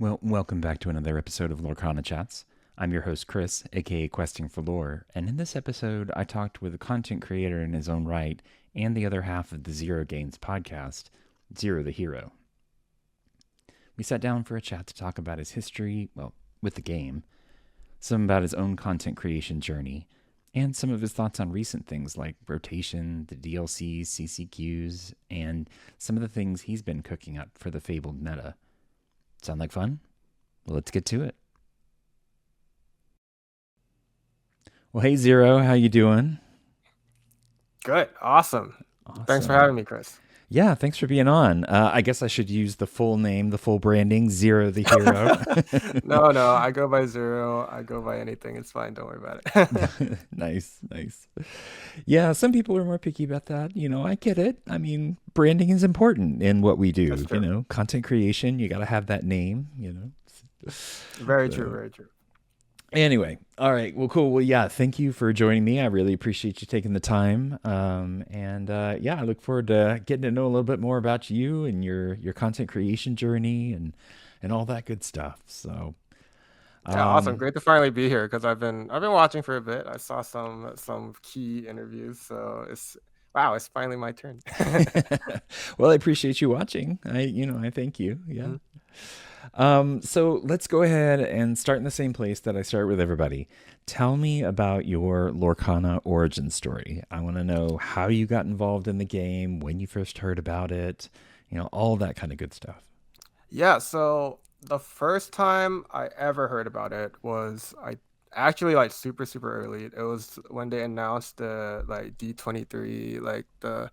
Well, welcome back to another episode of LorcanaChats. I'm your host, Chris, aka Questing for Lore, and in this episode, I talked with a content creator in his own right and the other half of the ZeroGains podcast, ZeroTheHero. We sat down for a chat to talk about his history, with the game, some about his own content creation journey, and some of his thoughts on recent things like rotation, the DLCs, CCQs, and some of the things he's been cooking up for the Fabled meta. Sound like fun? Well, let's get to it. Well, hey Zero, how you doing? Good. Awesome. Thanks for Awesome. having me, Chris. Yeah, thanks for being on. I guess I should use the full name, the full branding, Zero the Hero. No, I go by Zero. I go by anything. It's fine. Don't worry about it. Nice, nice. Yeah, some people are more picky about that. I get it. I mean, branding is important in what we That's do. true. Content creation, you got to have that name, Very true. So, Very true. anyway, all right. Well, cool. Well, yeah, thank you for joining me. I really appreciate you taking the time. Yeah, I look forward to getting to know a little bit more about you and your content creation journey and all that good stuff. So, Yeah, awesome. um, Great to finally be here because I've been watching for a bit. I saw some key interviews, so it's wow. It's finally my turn. well, I appreciate you watching. I thank you. Yeah. Mhm. So let's go ahead and start in the same place that I start with everybody. Tell me about your Lorcana origin story. I want to know how you got involved in the game, when you first heard about it, all that kind of good stuff. Yeah. So the first time I ever heard about it was I actually like super early. It was when they announced the like D23 like the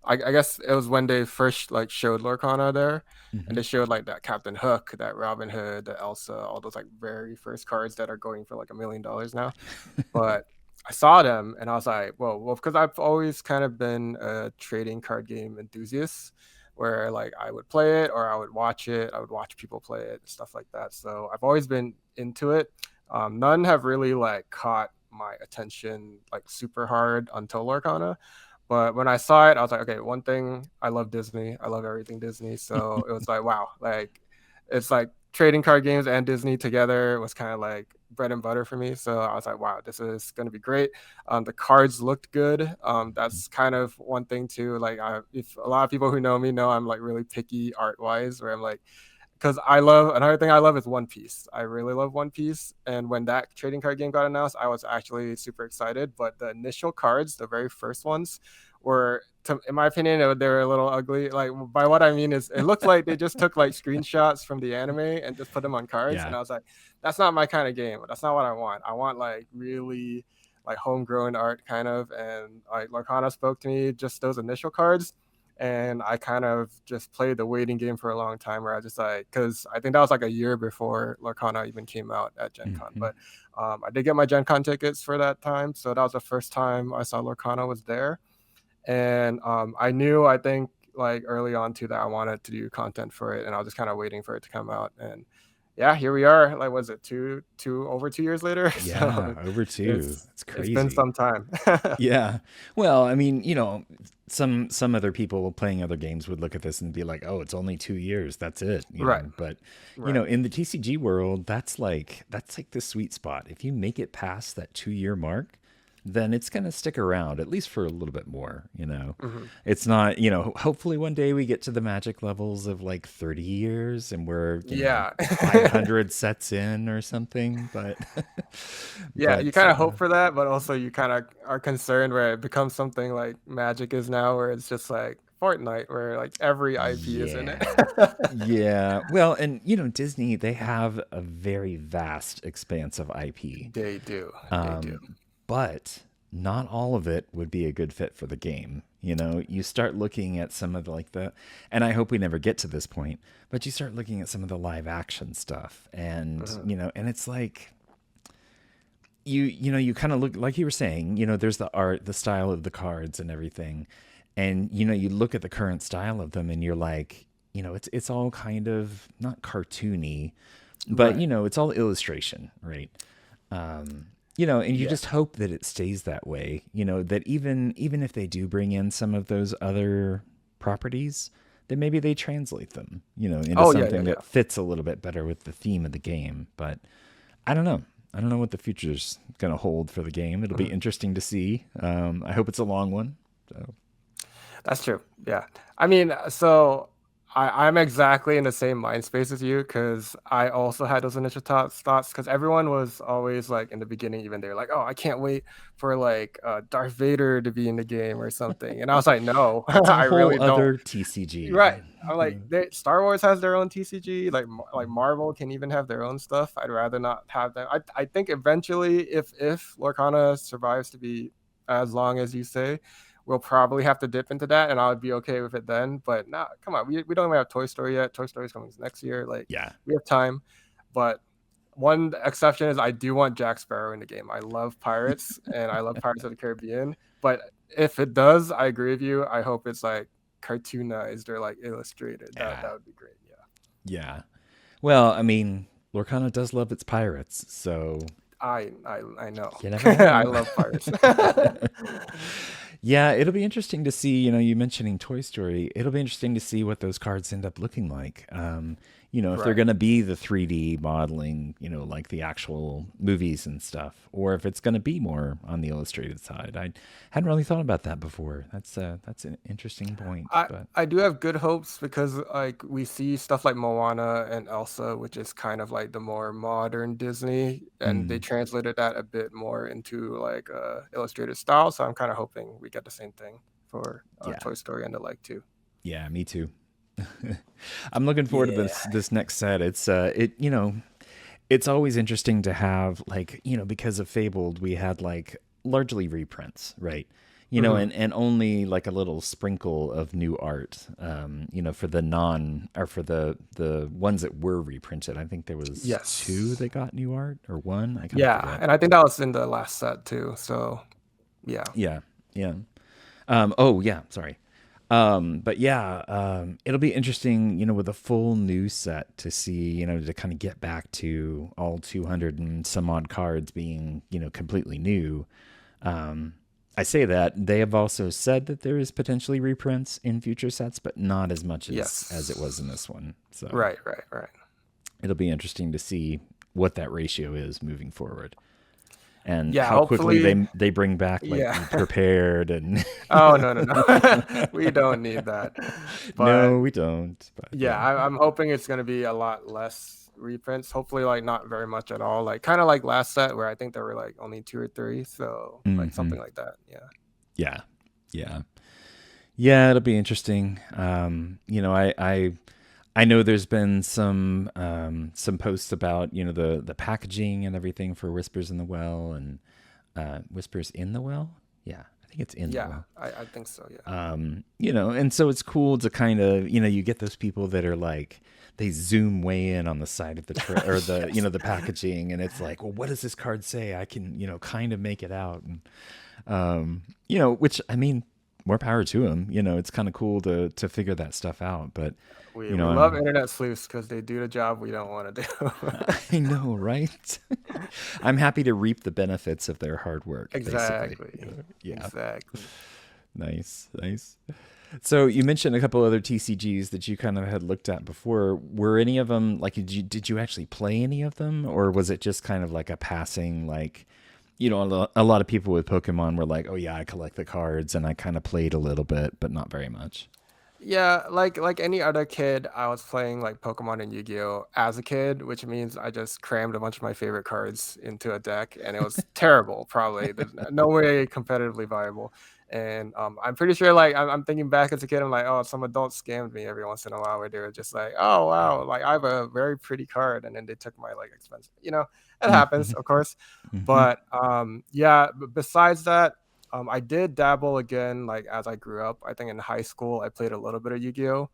I guess it was when they first like showed Lorcana there, and Hmm. they showed like that Captain Hook, that Robin Hood, the Elsa, all those like very first cards that are going for like $1 million now. But I saw them and I was like, whoa, because I've always kind of been a trading card game enthusiast, where like I would play it or I would watch it, I would watch people play it, stuff like that. So I've always been into it. None have really like caught my attention like super hard until Lorcana. But when I saw it, I was like, okay, one thing, I love Disney. I love everything Disney. So it was like, wow, like it's like trading card games and Disney together was kind of like bread and butter for me. So I was like, wow, this is going to be great. The cards looked good. That's kind of one thing too. Like, if a lot of people who know me know I'm like really picky art wise, where I'm like, because I love another thing I love is One Piece. I really love One Piece, and when that trading card game got announced, I was actually super excited. But the initial cards, the very first ones, were, in my opinion, they were a little ugly. Like by what I mean is, it looked like they just took like screenshots from the anime and just put them on cards, and Yeah. I was like, that's not my kind of game. That's not what I want. I want like really like homegrown art kind of, and like Lorcana spoke to me just those initial cards, and I kind of just played the waiting game for a long time where I just like, because I think that was like a year before Lorcana even came out at Gen Con. Hmm. But I did get my Gen Con tickets for that time. So that was the first time I saw Lorcana was there. And I knew, I think, like early on too, that I wanted to do content for it. And I was just kind of waiting for it to come out. And yeah, here we are. Like, was it over 2 years later? Yeah, So over two. it's It's it's been crazy. some time. Yeah. Well, I mean, some other people playing other games would look at this and be like, "Oh, it's only 2 years. That's it." Right, But right. in the TCG world, that's like the sweet spot. If you make it past that 2 year mark, then it's gonna stick around at least for a little bit more. Hmm. It's not, hopefully one day we get to the magic levels of like 30 years and we're, Yeah. 500 sets in or something. But, Yeah, you but kind of hope for that, but also you kind of are concerned where it becomes something like Magic is now, where it's just like Fortnite, where like every IP is in it. yeah. Yeah. Well, and Disney, they have a very vast expanse of IP. They do. They do. Um, but not all of it would be a good fit for the game. You start looking at some of and I hope we never get to this point, but you start looking at some of the live action stuff and, Mhm. and it's like, you kind of look like you were saying, there's the art, the style of the cards and everything. And, you look at the current style of them and you're like, it's all kind of not cartoony, but, Right. it's all illustration, right? And you Yeah. just hope that it stays that way, that even if they do bring in some of those other properties, then maybe they translate them, into Oh yeah, yeah, something yeah. that fits a little bit better with the theme of the game. But I don't know. I don't know what the future's going to hold for the game. It'll be Mhm. interesting to see. I hope it's a long one. So That's true. Yeah. I mean, so I'm exactly in the same mind space as you because I also had those initial thoughts because everyone was always like in the beginning, even they're like, oh, I can't wait for like Darth Vader to be in the game or something. And I was like, no, that's a I whole really don't. other You're TCG. right. I'm like, Star Wars has their own TCG. Like Marvel can even have their own stuff. I'd rather not have them. I think eventually, if Lorcana survives to be as long as you say, we'll probably have to dip into that, and I would be okay with it then. But now, come on, we don't even have Toy Story yet. Toy Story's coming next year. Like Yeah. we have time. But one exception is I do want Jack Sparrow in the game. I love pirates and I love Pirates of the Caribbean. But if it does, I agree with you. I hope it's like cartoonized or like illustrated. That Yeah. would be great. Yeah. Yeah. Well, I mean, Lorcana does love its pirates, so I know. you never I know. love pirates. Yeah, it'll be interesting to see, you mentioning Toy Story, it'll be interesting to see what those cards end up looking like. If they're Right. going to be the 3D modeling, like the actual movies and stuff, or if it's going to be more on the illustrated side. I hadn't really thought about that before. That's an interesting point, I but I do have good hopes because like we see stuff like Moana and Elsa, which is kind of like the more modern Disney, and they mm, translated that a bit more into like illustrated style. So I'm kind of hoping we get the same thing for yeah, Toy Story and the like too. yeah, me too. I'm looking forward to Yeah. this next set. It's always interesting to have like because of Fabled we had like largely reprints, right? Hmm. And only like a little sprinkle of new art, for the non or for the ones that were reprinted. I think there was two Yes. that got new art or one. I kind of Yeah, forget. and I think that was in the last set too. So yeah. Yeah, yeah. Oh yeah, sorry. But yeah, it'll be interesting, with a full new set to see, to kind of get back to all 200 and some odd cards being, completely new. Um, I say that they have also said that there is potentially reprints in future sets, but not as much as it was in Yes. this one. So Right. Right. Right. it'll be interesting to see what that ratio is moving forward and Yeah. how quickly Hopefully. they bring back like Yeah. be prepared and Oh, no, no, no. We don't need that. But no, we don't. But yeah, yeah. I'm hoping it's gonna be a lot less reprints. Hopefully, like not very much at all. Like kind of like last set where I think there were like only two or three. So like Hmm. something like that. Yeah. Yeah. Yeah. Yeah, it'll be interesting. I know there's been some posts about, the packaging and everything for Whispers in the Well and Whispers in the Well. Yeah, I think it's in the Yeah, well. I think so. Yeah. And so it's cool to kind of, you get those people that are like they zoom way in on the side of the or the, Yes. the packaging and it's like, well, what does this card say? I can, kind of make it out. And which I mean, more power to them. It's kind of cool to figure that stuff out. But We love internet sleuths because they do the job we don't want to do. I know, right? I'm happy to reap the benefits of their hard work, basically. Exactly. Yeah, Exactly. nice, nice. So you mentioned a couple other TCGs that you kind of had looked at before. Were any of them like did you actually play any of them, or was it just kind of like a passing like? A lot of people with Pokemon were like, "Oh yeah, I collect the cards," and I kind of played a little bit, but not very much. Yeah, like any other kid, I was playing like Pokemon and Yu-Gi-Oh as a kid, which means I just crammed a bunch of my favorite cards into a deck, and it was terrible. Probably there's no way competitively viable. And I'm pretty sure, like I'm thinking back as a kid, I'm like, oh, some adult scammed me every once in a while, where they were just like, oh wow, like I have a very pretty card, and then they took my like expensive. It happens, Hmm. of course. Hmm. But yeah. Besides that. I did dabble again, like as I grew up. I think in high school I played a little bit of Yu-Gi-Oh,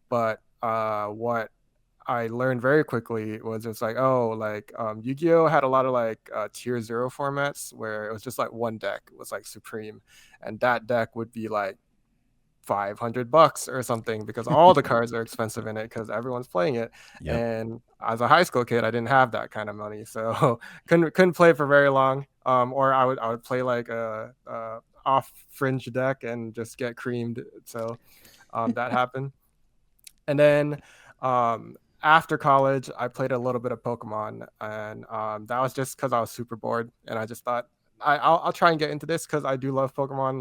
but what I learned very quickly was it's like, oh, like Yu-Gi-Oh had a lot of like tier zero formats where it was just like one deck was like supreme, and that deck would be like $500 or something because all the cards are expensive in it because everyone's playing it. Yep. And as a high school kid, I didn't have that kind of money, so couldn't play for very long. Or I would play like a off fringe deck and just get creamed. So that happened. And then after college, I played a little bit of Pokemon, and that was just because I was super bored, and I just thought I'll try and get into this because I do love Pokemon.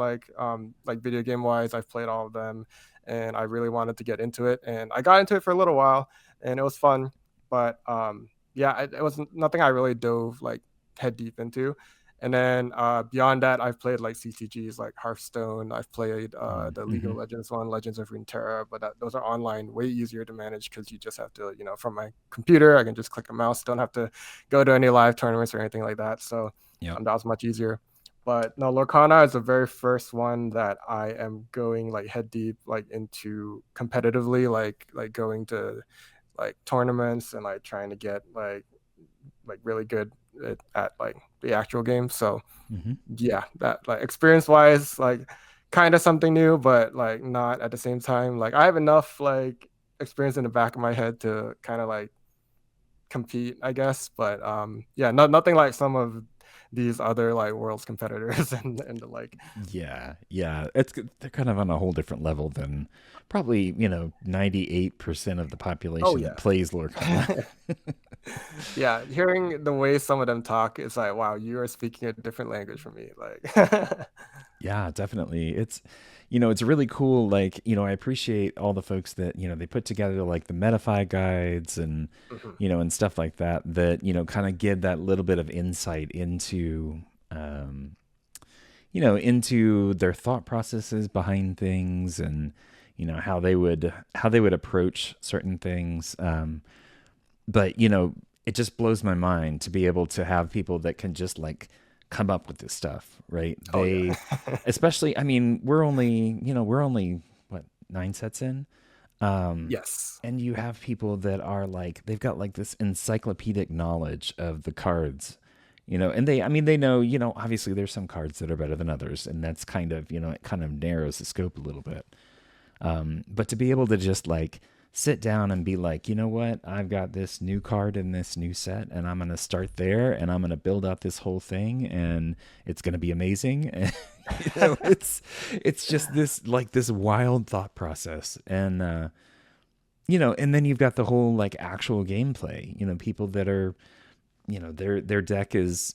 Like video game wise, I've played all of them, and I really wanted to get into it, and I got into it for a little while, and it was fun. But yeah, it was nothing I really dove like head deep into. And then beyond that, I've played like CTGs like Hearthstone. I've played the League of Mm-hmm. Legends one, Legends of Runeterra, but those are online, way easier to manage because you just have to, from my computer, I can just click a mouse, don't have to go to any live tournaments or anything like that. So Yep. that was much easier. But no, Lorcana is the very first one that I am going like head deep like into competitively, like going to like tournaments and like trying to get like really good at like the actual game. So Mm-hmm. yeah, that like experience wise, like kind of something new, but like not at the same time. Like I have enough like experience in the back of my head to kind of like compete, I guess. But yeah, nothing like some of these other like world's competitors and the like. Yeah, yeah. They're kind of on a whole different level than probably 98% of the Oh population that yeah. plays Lorcana. Yeah, hearing the way some of them talk, it's like, wow, you are speaking a different language from me. Like, Yeah, definitely. It's really cool. Like, I appreciate all the folks that, they put together like the Metafy guides and, mhm. and stuff like that, kind of give that little bit of insight into, um, into their thought processes behind things and, how they would approach certain things. But it just blows my mind to be able to have people that can just like come up with this stuff, right? Oh yeah. Especially, I mean, we're only what, 9 sets in. um Yes. and you have people that are like, they've got like this encyclopedic knowledge of the cards, and I mean, they know, obviously there's some cards that are better than others, and that's kind of, it kind of narrows the scope a little bit. But to be able to just like sit down and be like, you know what, I've got this new card in this new set, and I'm going to start there, and I'm going to build out this whole thing, and it's going to be amazing. And, it's just this wild thought process. And, and then you've got the whole like actual gameplay, people that are, their deck is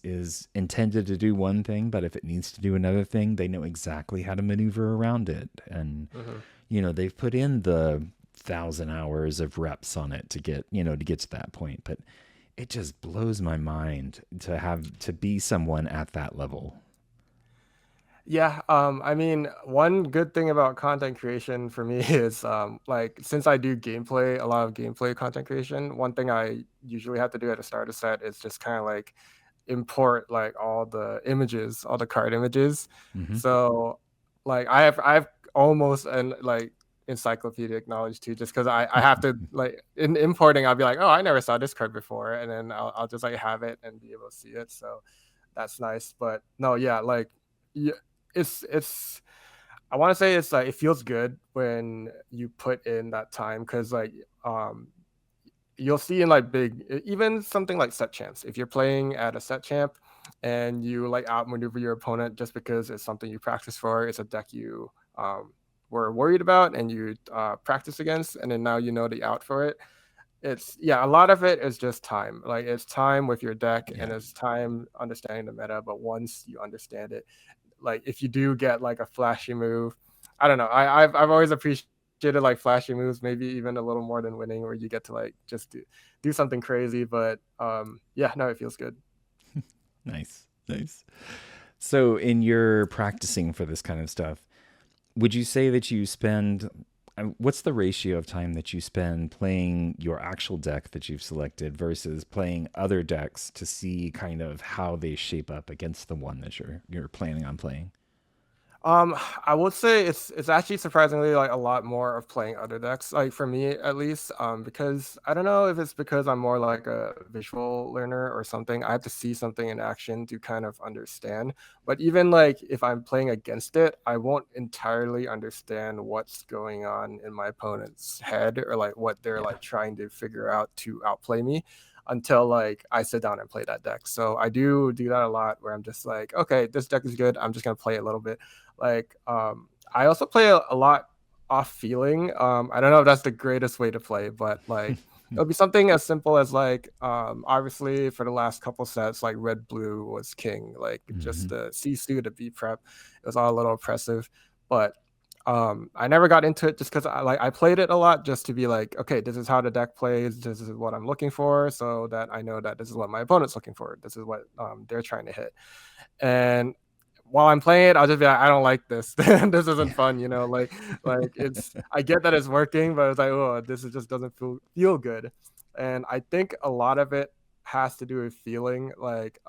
intended to do one thing, but if it needs to do another thing, they know exactly how to maneuver around it. And Mhm. they've put in the 1,000 hours of reps on it to get to that point. But it just blows my mind to be someone at that level. Yeah, I mean, one good thing about content creation for me is like since I do gameplay, a lot of gameplay content creation, one thing I usually have to do at the start of set is just kind of like import like all the images, all the card images. Hmm. So like I have almost an like encyclopedic knowledge too, just because I have to like in importing, I'll be like, oh, I never saw this card before, and then I'll just like have it and be able to see it. So that's nice. But no, yeah, like yeah, it's I want to say it's like it feels good when you put in that time because like um you'll see in like big even something like set champs, if you're playing at a set champ and you like outmaneuver your opponent just because it's something you practice for, it's a deck you were worried about and you practice against, and then now you know the out for it. It's yeah, a lot of it is just time, like it's time with your deck and Yeah. it's time understanding the meta. But once you understand it, like if you do get like a flashy move, I don't know. I've always appreciated like flashy moves, maybe even a little more than winning, where you get to like just do something crazy. But yeah, no, it feels good. Nice. Nice. So in your practicing for this kind of stuff, would you say that you spend, what's the ratio of time that you spend playing your actual deck that you've selected versus playing other decks to see kind of how they shape up against the one that you're planning on playing? I would say it's actually surprisingly like a lot more of playing other decks, like for me at least, because I don't know if it's because I'm more like a visual learner or something. I have to see something in action to kind of understand. But even like if I'm playing against it, I won't entirely understand what's going on in my opponent's head or like what they're Yeah. like trying to figure out to outplay me until like I sit down and play that deck. So I do that a lot where I'm just like, okay, this deck is good. I'm just gonna play it a little bit. Like I also play a lot off feeling. I don't know if that's the greatest way to play, but like it'll be something as simple as like obviously for the last couple sets, like red blue was king. Like just Hmm. the C2, the B prep, it was all a little oppressive. But I never got into it just because I played it a lot just to be like, okay, this is how the deck plays, this is what I'm looking for, so that I know that this is what my opponent's looking for, this is what they're trying to hit. And while I'm playing it, I'll just be like, I don't like this. This isn't fun, you know. Like it's I get that it's working, but it's like, oh, this just doesn't feel good. And I think a lot of it has to do with feeling. Like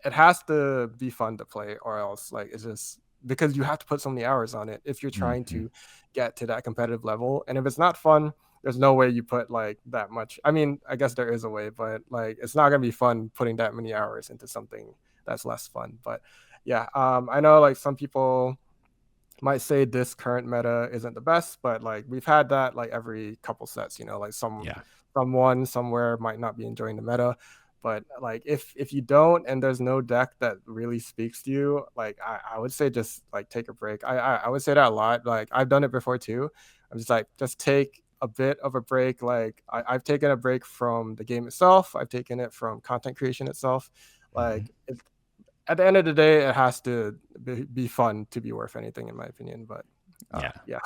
it has to be fun to play, or else like it's just because you have to put so many hours on it if you're trying Hmm. to get to that competitive level. And if it's not fun, there's no way you put like that much. I mean, I guess there is a way, but like it's not gonna be fun putting that many hours into something that's less fun. But yeah, I know like some people might say this current meta isn't the best, but like we've had that like every couple sets, you know, like Yeah. someone somewhere might not be enjoying the meta. But like if you don't and there's no deck that really speaks to you, like I would say just like take a break. I would say that a lot. Like I've done it before too. I'm just like just take a bit of a break. Like I've taken a break from the game itself. I've taken it from content creation itself. Hmm. Like at the end of the day, it has to be fun to be worth anything, in my opinion. But Yeah. yeah,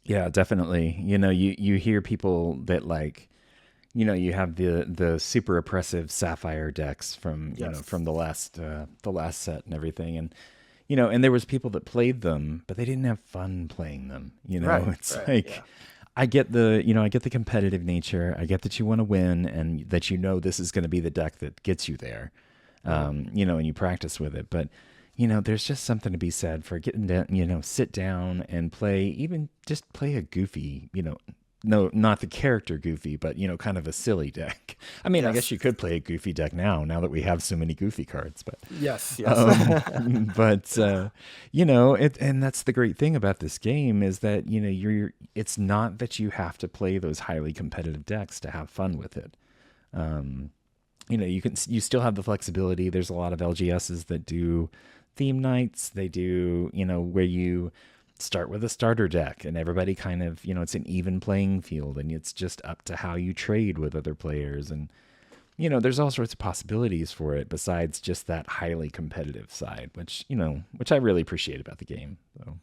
Yeah, definitely. You hear people that like, you have the super oppressive sapphire decks from, yes, from the last set and everything. And and there was people that played them, but they didn't have fun playing them. right, It's right, yeah, like I get the competitive nature. I get that you want to win and that this is going to be the deck that gets you there. hmm And you practice with it. But, there's just something to be said for getting down, sit down and play, even just play a goofy, no, not the character goofy, but, kind of a silly deck. I mean, I guess yes, you could play a goofy deck now that we have so many goofy cards, but, yes, yes, um, but, and that's the great thing about this game is that, it's not that you have to play those highly competitive decks to have fun with it. Um, you still have the flexibility. There's a lot of LGSs that do theme nights. They do, where you start with a starter deck and everybody kind of, it's an even playing field and it's just up to how you trade with other players. And, there's all sorts of possibilities for it besides just that highly competitive side, which I really appreciate about the game. So,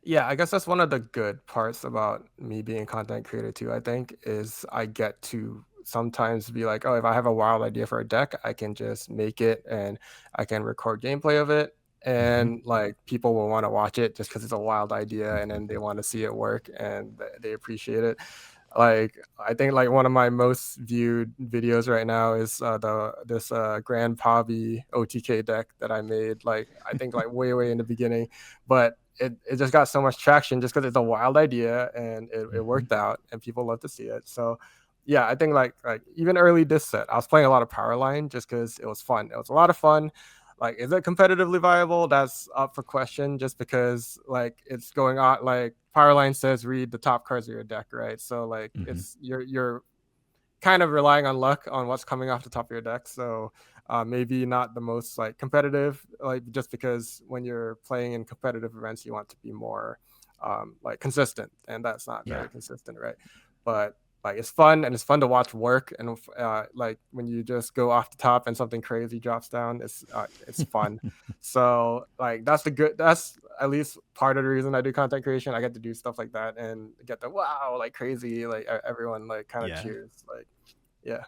yeah. I guess that's one of the good parts about me being a content creator too. I think is I get to sometimes be like, oh, if I have a wild idea for a deck, I can just make it and I can record gameplay of it. hmm. And like people will want to watch it just because it's a wild idea and then they want to see it work and they appreciate it. Like I think like one of my most viewed videos right now is the this Grand Pavi OTK deck that I made. Like I think like way in the beginning, but it just got so much traction just because it's a wild idea and it Hmm. worked out and people love to see it. So yeah, I think like even early this set, I was playing a lot of Powerline just because it was fun. It was a lot of fun. Like, is it competitively viable? That's up for question just because like it's going on like Powerline says read the top cards of your deck, right? So like Hmm. it's you're kind of relying on luck on what's coming off the top of your deck. So maybe not the most like competitive, like just because when you're playing in competitive events, you want to be more like consistent, and that's not Yeah. very consistent, right? But like it's fun and it's fun to watch work, and like when you just go off the top and something crazy drops down, it's fun. So like that's at least part of the reason I do content creation. I get to do stuff like that and get the wow like crazy like everyone like kind of Yeah. cheers like yeah.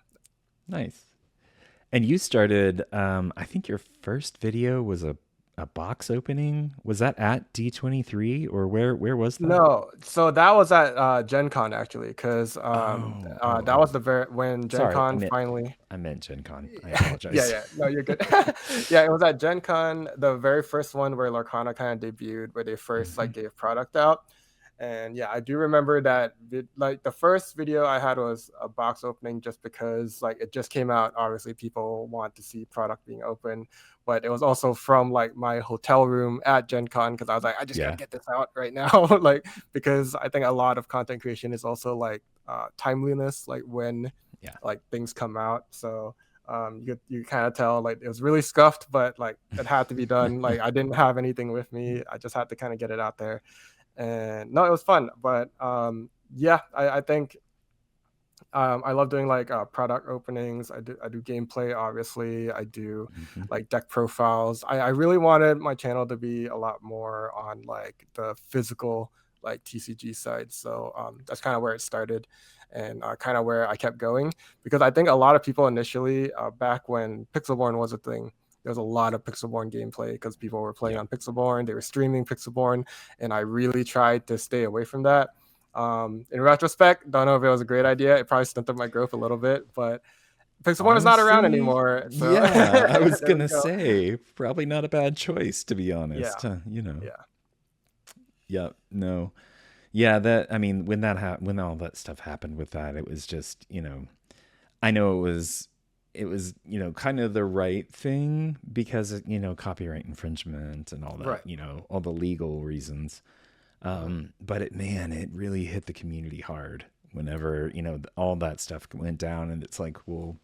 Nice. And you started, I think your first video was a box opening. Was that at D23 or where was that? No, so that was at Gen Con actually, because Oh, that was the very when Gen sorry. Con finally. I meant Gen Con. I Yeah, apologize. yeah. No, you're good. Yeah, it was at Gen Con, the very first one where Lorcana kind of debuted, where they first Hmm. like gave product out. And yeah, I do remember that like the first video I had was a box opening just because like it just came out. Obviously, people want to see product being open, but it was also from like my hotel room at Gen Con because I was like, I just gotta Yeah. get this out right now. Like because I think a lot of content creation is also like timeliness, like when Yeah. like things come out. So you kind of tell like it was really scuffed, but like it had to be done. Like I didn't have anything with me. I just had to kind of get it out there. And no, it was fun. But yeah, I think I love doing like product openings. I do gameplay, obviously. I do Hmm. like deck profiles. I really wanted my channel to be a lot more on like the physical like TCG side. So that's kind of where it started, and kind of where I kept going, because I think a lot of people initially, back when Pixelborn was a thing, there was a lot of Pixelborn gameplay because people were playing Yeah. on Pixelborn, they were streaming Pixelborn, and I really tried to stay away from that. In retrospect, don't know if it was a great idea. It probably stunted my growth a little bit, but Pixelborn is not around Honestly, anymore. So yeah, I was there we gonna go. say probably not a bad choice to be Yeah, honest. You know. yeah, Yeah, no. Yeah, that I mean when when all that stuff happened with that, it was just, I know it was, kind of the right thing because copyright infringement and all that, right. all the legal reasons. Mhm. But it really hit the community hard whenever, all that stuff went down and it's like, well,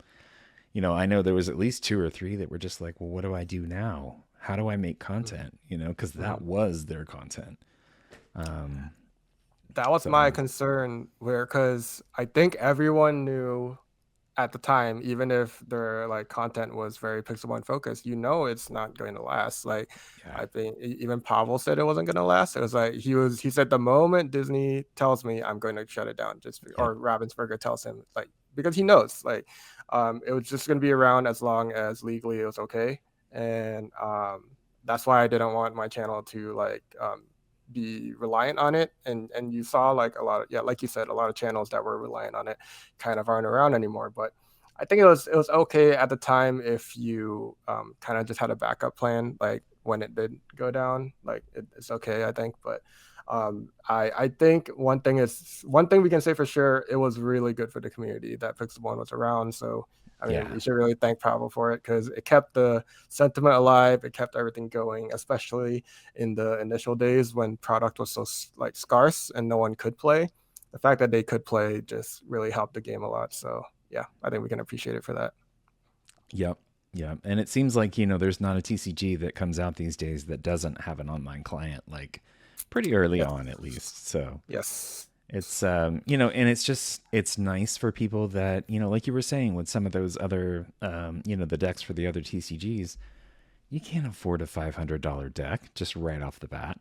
I know there was at least two or three that were just like, well, what do I do now? How do I make Mhm. content? Because that Mhm. was their content. Um, That was my so concern, where because I think everyone knew at the time, even if their like content was very Pixelmon focused, it's not going to last. Like yeah, I think even Pavel said it wasn't going to last. It was like he said the moment Disney tells me I'm going to shut it down, yep, or Ravensburger tells him, like, because he knows like it was just going to be around as long as legally it was okay. And that's why I didn't want my channel to like be reliant on it. And you saw like a lot of, yeah, like you said, a lot of channels that were reliant on it kind of aren't around anymore. But I think it was okay at the time if you kind of just had a backup plan, like when it did go down, like it's okay, I think. But I think one thing we can say for sure, it was really good for the community that Pixel One was around. So I mean, yeah, we should really thank Pavel for it, because it kept the sentiment alive, it kept everything going, especially in the initial days when product was so like scarce and no one could play. The fact that they could play just really helped the game a lot. So yeah, I think we can appreciate it for that. yep, yep. And it seems like there's not a TCG that comes out these days that doesn't have an online client, like pretty early Yes. on at least. So Yes. it's and it's nice for people that like you were saying with some of those other the decks for the other TCGs, you can't afford a $500 deck just right off the bat,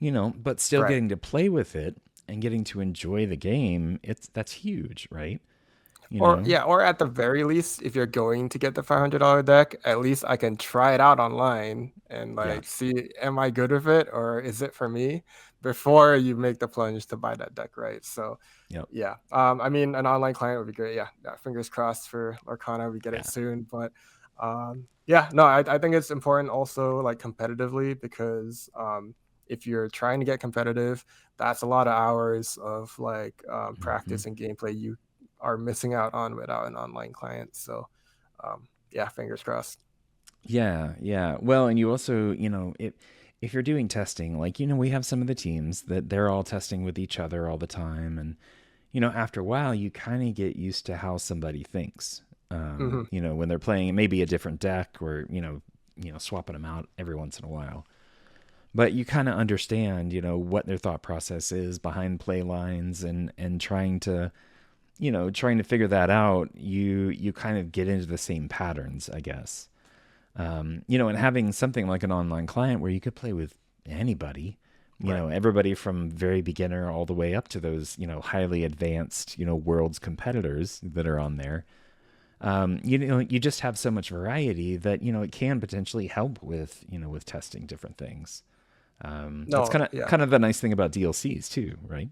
but still Right. getting to play with it and getting to enjoy the game, that's huge, right? You Or know? yeah, or at the very least, if you're going to get the $500 deck, at least I can try it out online and Yeah. like see, am I good with it or is it for me, before you make the plunge to buy that deck, right? So Yep. yeah, I mean, an online client would be great. Yeah, yeah, fingers crossed for Lorcana, we get it Yeah. soon. But yeah, no, I think it's important also, like competitively, because if you're trying to get competitive, that's a lot of hours of like Hmm. practice and gameplay you are missing out on without an online client. So yeah, fingers crossed. Yeah, yeah. Well, and you also, if you're doing testing, like, we have some of the teams that they're all testing with each other all the time. And, after a while, you kind of get used to how somebody thinks. Hmm. When they're playing, it may be a different deck or, swapping them out every once in a while. But you kind of understand, what their thought process is behind play lines and trying to figure that out, you kind of get into the same patterns, I guess. And having something like an online client where you could play with anybody, Right. everybody from very beginner all the way up to those, highly advanced, world's competitors that are on there. You just have so much variety that, it can potentially help with testing different things. That's No, kind of yeah. kind of the nice thing about DLCs too, right?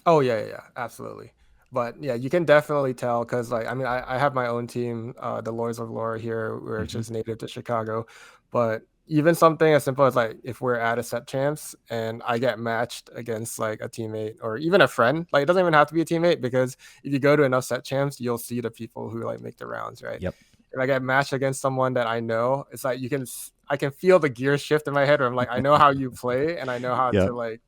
Oh yeah, yeah, yeah, absolutely. But yeah, you can definitely tell, because like I mean, I have my own team, the Lords of Lore here, which Hmm. is native to Chicago. But even something as simple as like if we're at a set champs and I get matched against like a teammate or even a friend, like it doesn't even have to be a teammate, because if you go to enough set champs, you'll see the people who like make the rounds, right? Yep. If I get matched against someone that I know, it's like I can feel the gear shift in my head, where I'm like, I know how you play and I know how to Yep. like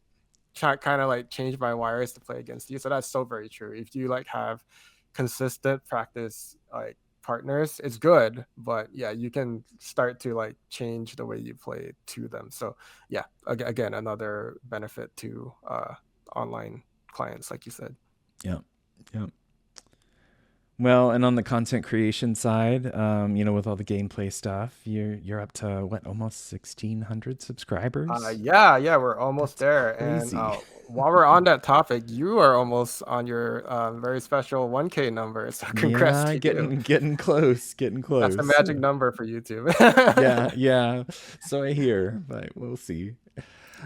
kind of like change my wires to play against you. So that's so very true. If you like have consistent practice, like partners, it's good, but yeah, you can start to like change the way you play to them. So yeah, again, another benefit to online clients, like you said. Yeah. Yeah. Well, and on the content creation side, with all the gameplay stuff, you're up to what, almost 1,600 subscribers? Yeah, we're almost That's there. And crazy. while we're on that topic, you are almost on your very special 1K number. So congrats Yeah, to you. getting close, getting That's the close. magic number for YouTube. Yeah, yeah. So I hear, but we'll see.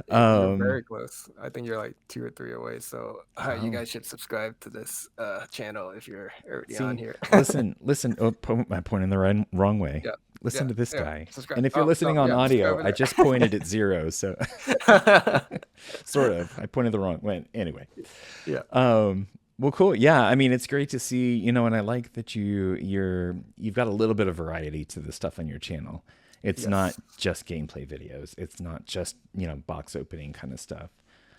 You're Um, very close. I think you're like 2 or 3 away. So you oh, guys should subscribe to this channel if you're already on see, here. listen. Oh, I pointed the wrong way. Yeah, Listen to this yeah. guy. Subscribe. And if you're Oh no, listening on yeah, subscribe audio, over I just pointed at zero, so there. sort of. I pointed the wrong way. Anyway. Yeah. Well, cool. Yeah, I mean, it's great to see, and I like that you've got a little bit of variety to the stuff on your channel. It's not Yes. just gameplay videos. It's not just, box opening kind of stuff.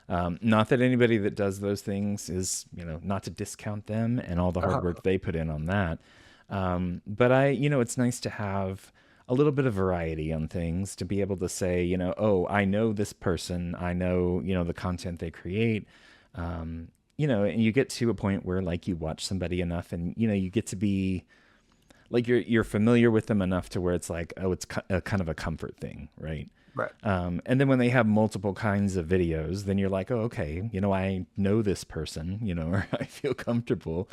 Not that anybody that does those things is, not to discount them and all the hard Uh-huh. work they put in on that. But it's nice to have a little bit of variety on things to be able to say, oh, I know this person. I know, the content they create. And you get to a point where like you watch somebody enough and, you get to be like, you're familiar with them enough to where it's like, oh, it's a kind of a comfort thing. Right. Right. And then when they have multiple kinds of videos, then you're like, oh, okay, I know this person, or I feel comfortable,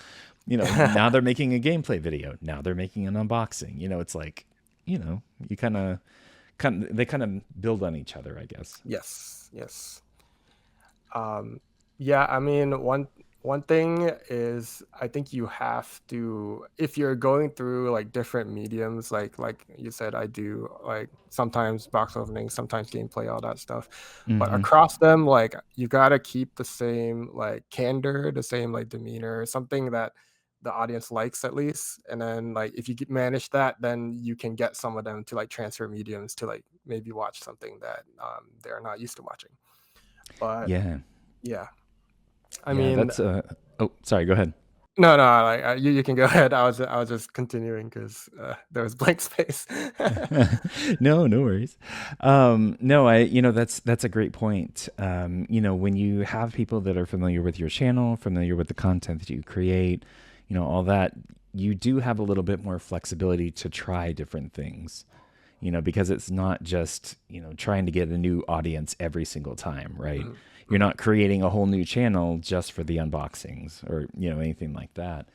now they're making a gameplay video. Now they're making an unboxing, it's like, you they kind of build on each other, I guess. Yes. Yes. Um, yeah, I mean, one thing is I think you have to, if you're going through like different mediums, like you said, I do like sometimes box opening, sometimes gameplay, all that stuff. But Mm-hmm. across them, like you gotta keep the same like candor, the same like demeanor, something that the audience likes at least. And then like if you manage that, then you can get some of them to like transfer mediums to like maybe watch something that they're not used to watching. But Yeah. yeah, I Yeah. mean, Oh, sorry. Go ahead. no, no, like you can go ahead. I was just continuing because there was blank space. No, no worries. No, that's a great point. When you have people that are familiar with your channel, familiar with the content that you create, all that, you do have a little bit more flexibility to try different things, because it's not just, trying to get a new audience every single time, right? Mhm, You're mhm. not creating a whole new channel just for the unboxings or, anything like that.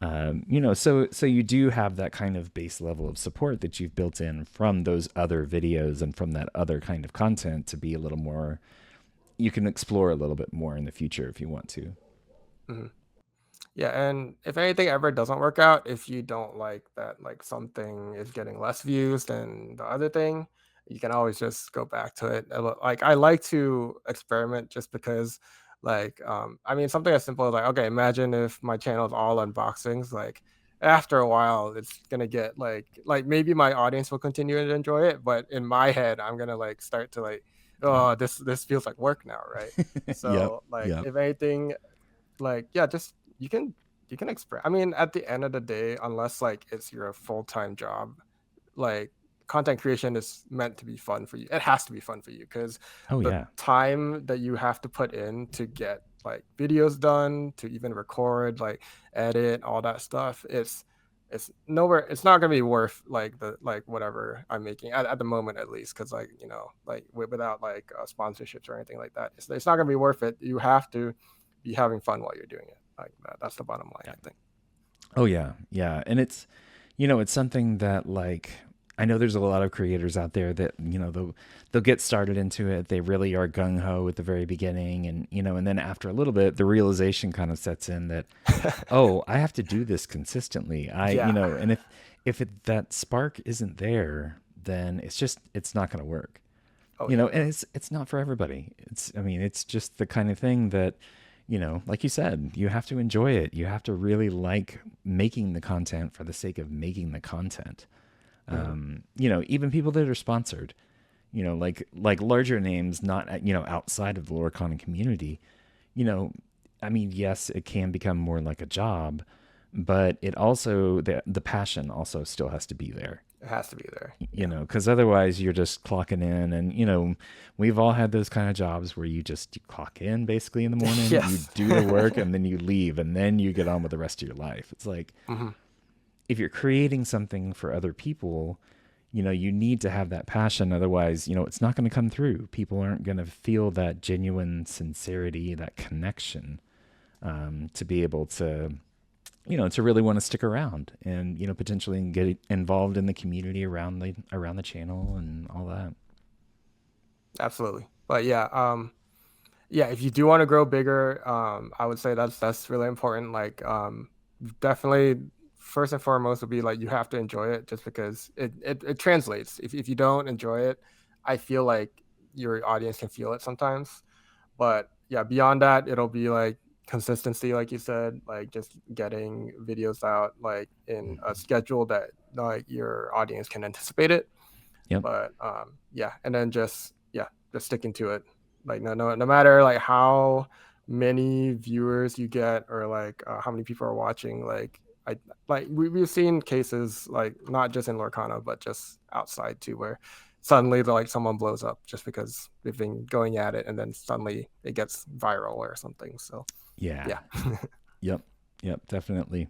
So you do have that kind of base level of support that you've built in from those other videos and from that other kind of content to be a little more, you can explore a little bit more in the future if you want to. Mhm. Yeah, and if anything ever doesn't work out, if you don't like that, like something is getting less views than the other thing, you can always just go back to it. Like I like to experiment just because, like, I mean, something as simple as like, okay, imagine if my channel is all unboxings. Like, after a while, it's gonna get like maybe my audience will continue to enjoy it, but in my head, I'm gonna like start to like, Yep. oh, this feels like work now, right? Yep. So like, Yep. if anything like yeah just you can express, I mean, at the end of the day, unless like it's your full-time job, like content creation is meant to be fun for you. It has to be fun for you because Oh the yeah. time that you have to put in to get like videos done, to even record, like edit, all that stuff, it's nowhere, it's not gonna be worth like the like whatever I'm making at the moment, at least, because like like without like sponsorships or anything like that, it's not gonna be worth it. You have to be having fun while you're doing it. Like that's the bottom line, Yeah. I think. Oh yeah. Yeah. And it's something that like, I know there's a lot of creators out there that, they'll get started into it. They really are gung ho at the very beginning. And, and then after a little bit, the realization kind of sets in that, oh, I have to do this consistently. Yeah. And that spark isn't there, then it's not going to work. Oh yeah. And it's not for everybody. I mean, it's just the kind of thing that, like you said, you have to enjoy it. You have to really like making the content for the sake of making the content. Mhm. Even people that are sponsored, like larger names, not, outside of the Lorcana community, you know, I mean, yes, it can become more like a job, but it also the passion also still has to be there. It has to be there. You Yeah. know, because otherwise you're just clocking in, and we've all had those kind of jobs where you clock in basically in the morning, you Yes. do the work, and then you leave, and then you get on with the rest of your life. It's like Hmm. if you're creating something for other people, you need to have that passion. Otherwise, it's not going to come through. People aren't going to feel that genuine sincerity, that connection, to be able to really want to stick around and, potentially get involved in the community around the channel and all that. Absolutely. But yeah, yeah, if you do want to grow bigger, I would say that's really important. Like, definitely first and foremost would be like you have to enjoy it just because it translates. If you don't enjoy it, I feel like your audience can feel it sometimes. But yeah, beyond that, it'll be like consistency, like you said, like just getting videos out like in a Mhm. schedule that like your audience can anticipate it. Yep. But yeah, and then just sticking to it. Like no matter like how many viewers you get or like how many people are watching, like I like we've seen cases like not just in Lorcana but just outside too, where suddenly like someone blows up just because they've been going at it and then suddenly it gets viral or something. So Yeah. yeah. Yep. Yep. Definitely.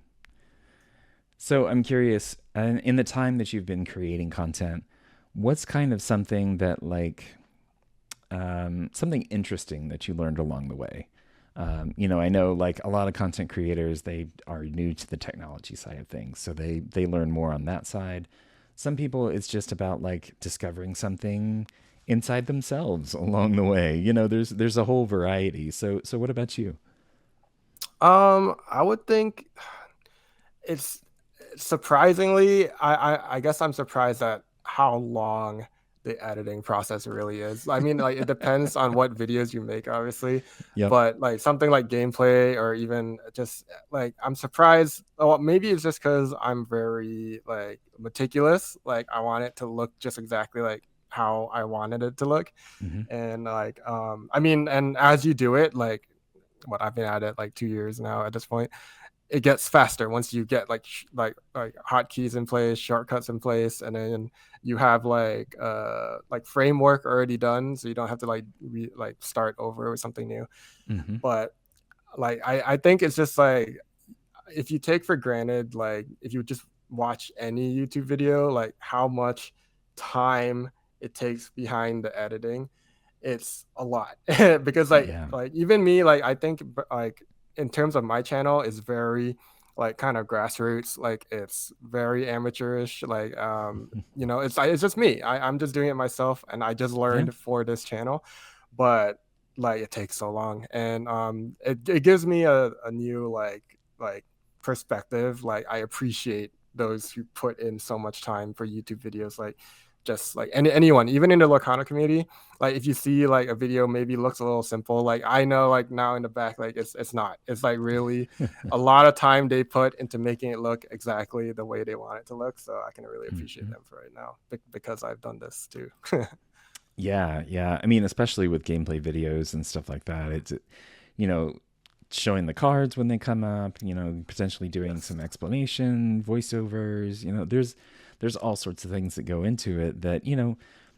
So I'm curious, in the time that you've been creating content, what's kind of something that something interesting that you learned along the way? I know like a lot of content creators, they are new to the technology side of things, so they learn more on that side. Some people, it's just about like discovering something inside themselves along the way. There's a whole variety. So what about you? I would think it's surprisingly, I guess I'm surprised at how long the editing process really is. I mean, like it depends on what videos you make, obviously, Yep. but like something like gameplay or even just like I'm surprised. Well, maybe it's just because I'm very like meticulous. Like I want it to look just exactly like how I wanted it to look, Hmm. and like I mean, and as you do it, like what I've been at it like 2 years now at this point, it gets faster once you get like like hotkeys in place, shortcuts in place, and then you have like framework already done, so you don't have to like start over with something new. Hmm. But like I think it's just like if you take for granted, like if you just watch any YouTube video, like how much time it takes behind the editing, it's a lot. Because Yeah. like even me, like I think like in terms of my channel is very like kind of grassroots, like it's very amateurish, like it's just me. I'm just doing it myself and I just Yeah. learned for this channel. But like it takes so long, and it gives me a new like perspective. Like I appreciate those who put in so much time for YouTube videos. Like just like anyone, even in the Lorcana community, like if you see like a video maybe looks a little simple, like I know like now in the back, like it's not. It's like really a lot of time they put into making it look exactly the way they want it to look. So I can really appreciate Hmm. them for it now because I've done this too. Yeah, yeah. I mean, especially with gameplay videos and stuff like that, it's you know, showing the cards when they come up, potentially doing Yes. some explanation, voiceovers, there's all sorts of things that go into it that,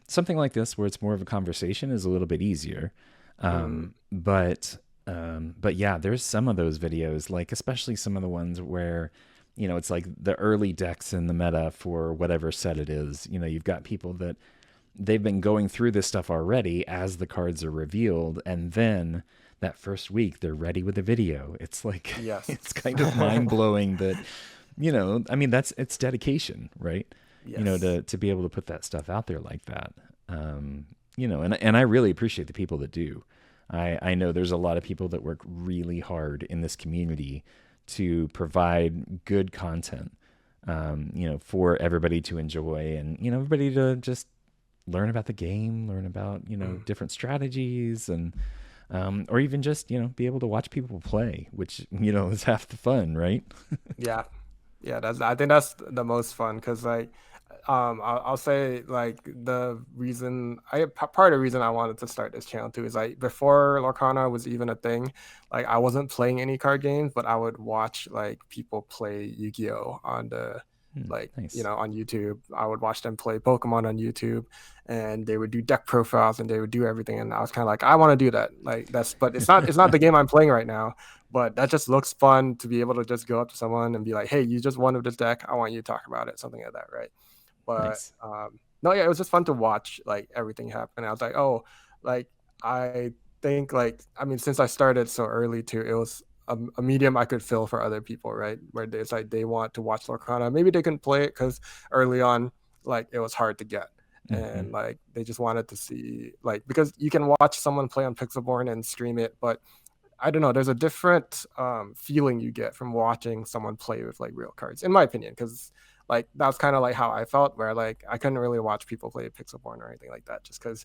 something like this where it's more of a conversation is a little bit easier. Mm, But yeah, there's some of those videos, like especially some of the ones where, it's like the early decks in the meta for whatever set it is. You've got people that they've been going through this stuff already as the cards are revealed, and then that first week they're ready with a video. It's like yes. it's kind of mind-blowing that, I mean, it's dedication, right? Yes. To be able to put that stuff out there like that. And I really appreciate the people that do. I know there's a lot of people that work really hard in this community to provide good content, for everybody to enjoy, and everybody to just learn about the game, learn about Mm. different strategies, and or even just be able to watch people play, which is half the fun, right? Yeah. Yeah, that's I think that's the most fun because like I'll say like part of the reason I wanted to start this channel too is like before Lorcana was even a thing, like I wasn't playing any card games, but I would watch like people play Yu-Gi-Oh on the like Nice. on YouTube. I would watch them play Pokemon on YouTube, and they would do deck profiles and they would do everything, and I was kind of like, I want to do that. Like but it's not the game I'm playing right now, but that just looks fun to be able to just go up to someone and be like, hey, you just won with this deck, I want you to talk about it, something like that, right? But Nice. no, yeah, it was just fun to watch like everything happen. I was like, oh, like I think like I mean, since I started so early too, it was a medium I could fill for other people, right? Where it's like they want to watch Lorcana, maybe they couldn't play it because early on, like it was hard to get, Mm-hmm. and like they just wanted to see like because you can watch someone play on Pixelborn and stream it, but I don't know. There's a different feeling you get from watching someone play with like real cards, in my opinion, because like that's kind of like how I felt, where like I couldn't really watch people play Pixelborn or anything like that, just because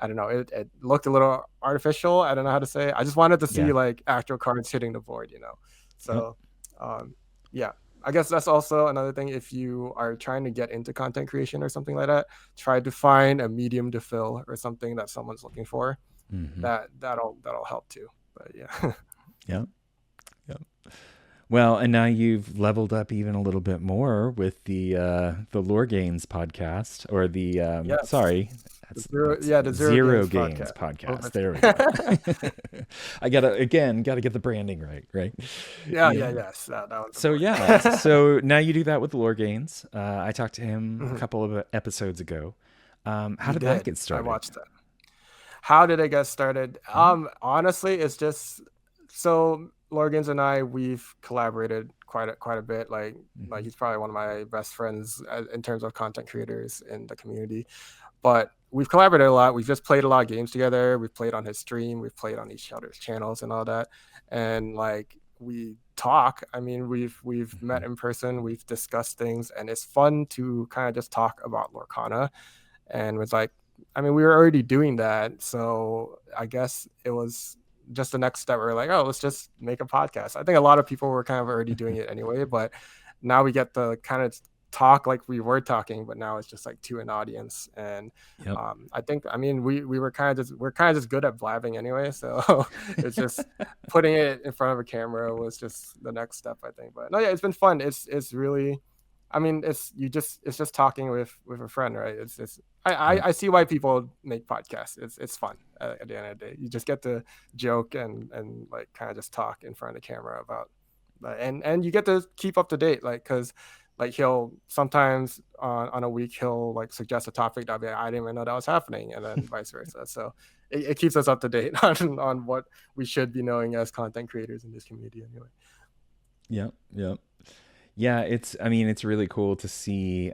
I don't know, it looked a little artificial. I don't know how to say it. I just wanted to see Yeah. like actual cards hitting the board, Yep. So, yeah, I guess that's also another thing. If you are trying to get into content creation or something like that, try to find a medium to fill or something that someone's looking for. Mm-hmm. That'll help too. But yeah. Yep. Yep. Well, and now you've leveled up even a little bit more with the LorcanaChats podcast, or the Yes. sorry, that's The Zero Gains ZeroGains podcast. podcast. There we go. I gotta get the branding right, right? Yeah. Yes. That one's So important. yeah, so now you do that with LorcanaChats. I talked to him a Mhm. couple of episodes ago. How You did that did. get I started? watched that. How did I get started? Yeah. Honestly, it's just so Lorgans and I we've collaborated quite a bit. Like Mm-hmm. he's probably one of my best friends in terms of content creators in the community. But we've collaborated a lot. We've just played a lot of games together. We've played on his stream. We've played on each other's channels and all that. And like we talk. I mean, we've Mm-hmm. met in person. We've discussed things, and it's fun to kind of just talk about Lorcana. And was like, I mean, we were already doing that, so I guess it was just the next step. We're like, oh, let's just make a podcast. I think a lot of people were kind of already doing it anyway, but now we get to kind of talk like we were talking, but now it's just like to an audience. And Yep. I think, I mean, we're kind of just good at blabbing anyway, so it's just putting it in front of a camera was just the next step, I think. But no, yeah, it's been fun. It's really, I mean, it's just talking with a friend, right? Yep. I see why people make podcasts. It's fun at the end of the day. You just get to joke and like kind of just talk in front of the camera about, and you get to keep up to date, like because like he'll sometimes on a week he'll like suggest a topic that I'll be like, I didn't even know that was happening, and then vice versa. So it keeps us up to date on what we should be knowing as content creators in this community anyway. Yep. Yep. Yeah, I mean, it's really cool to see,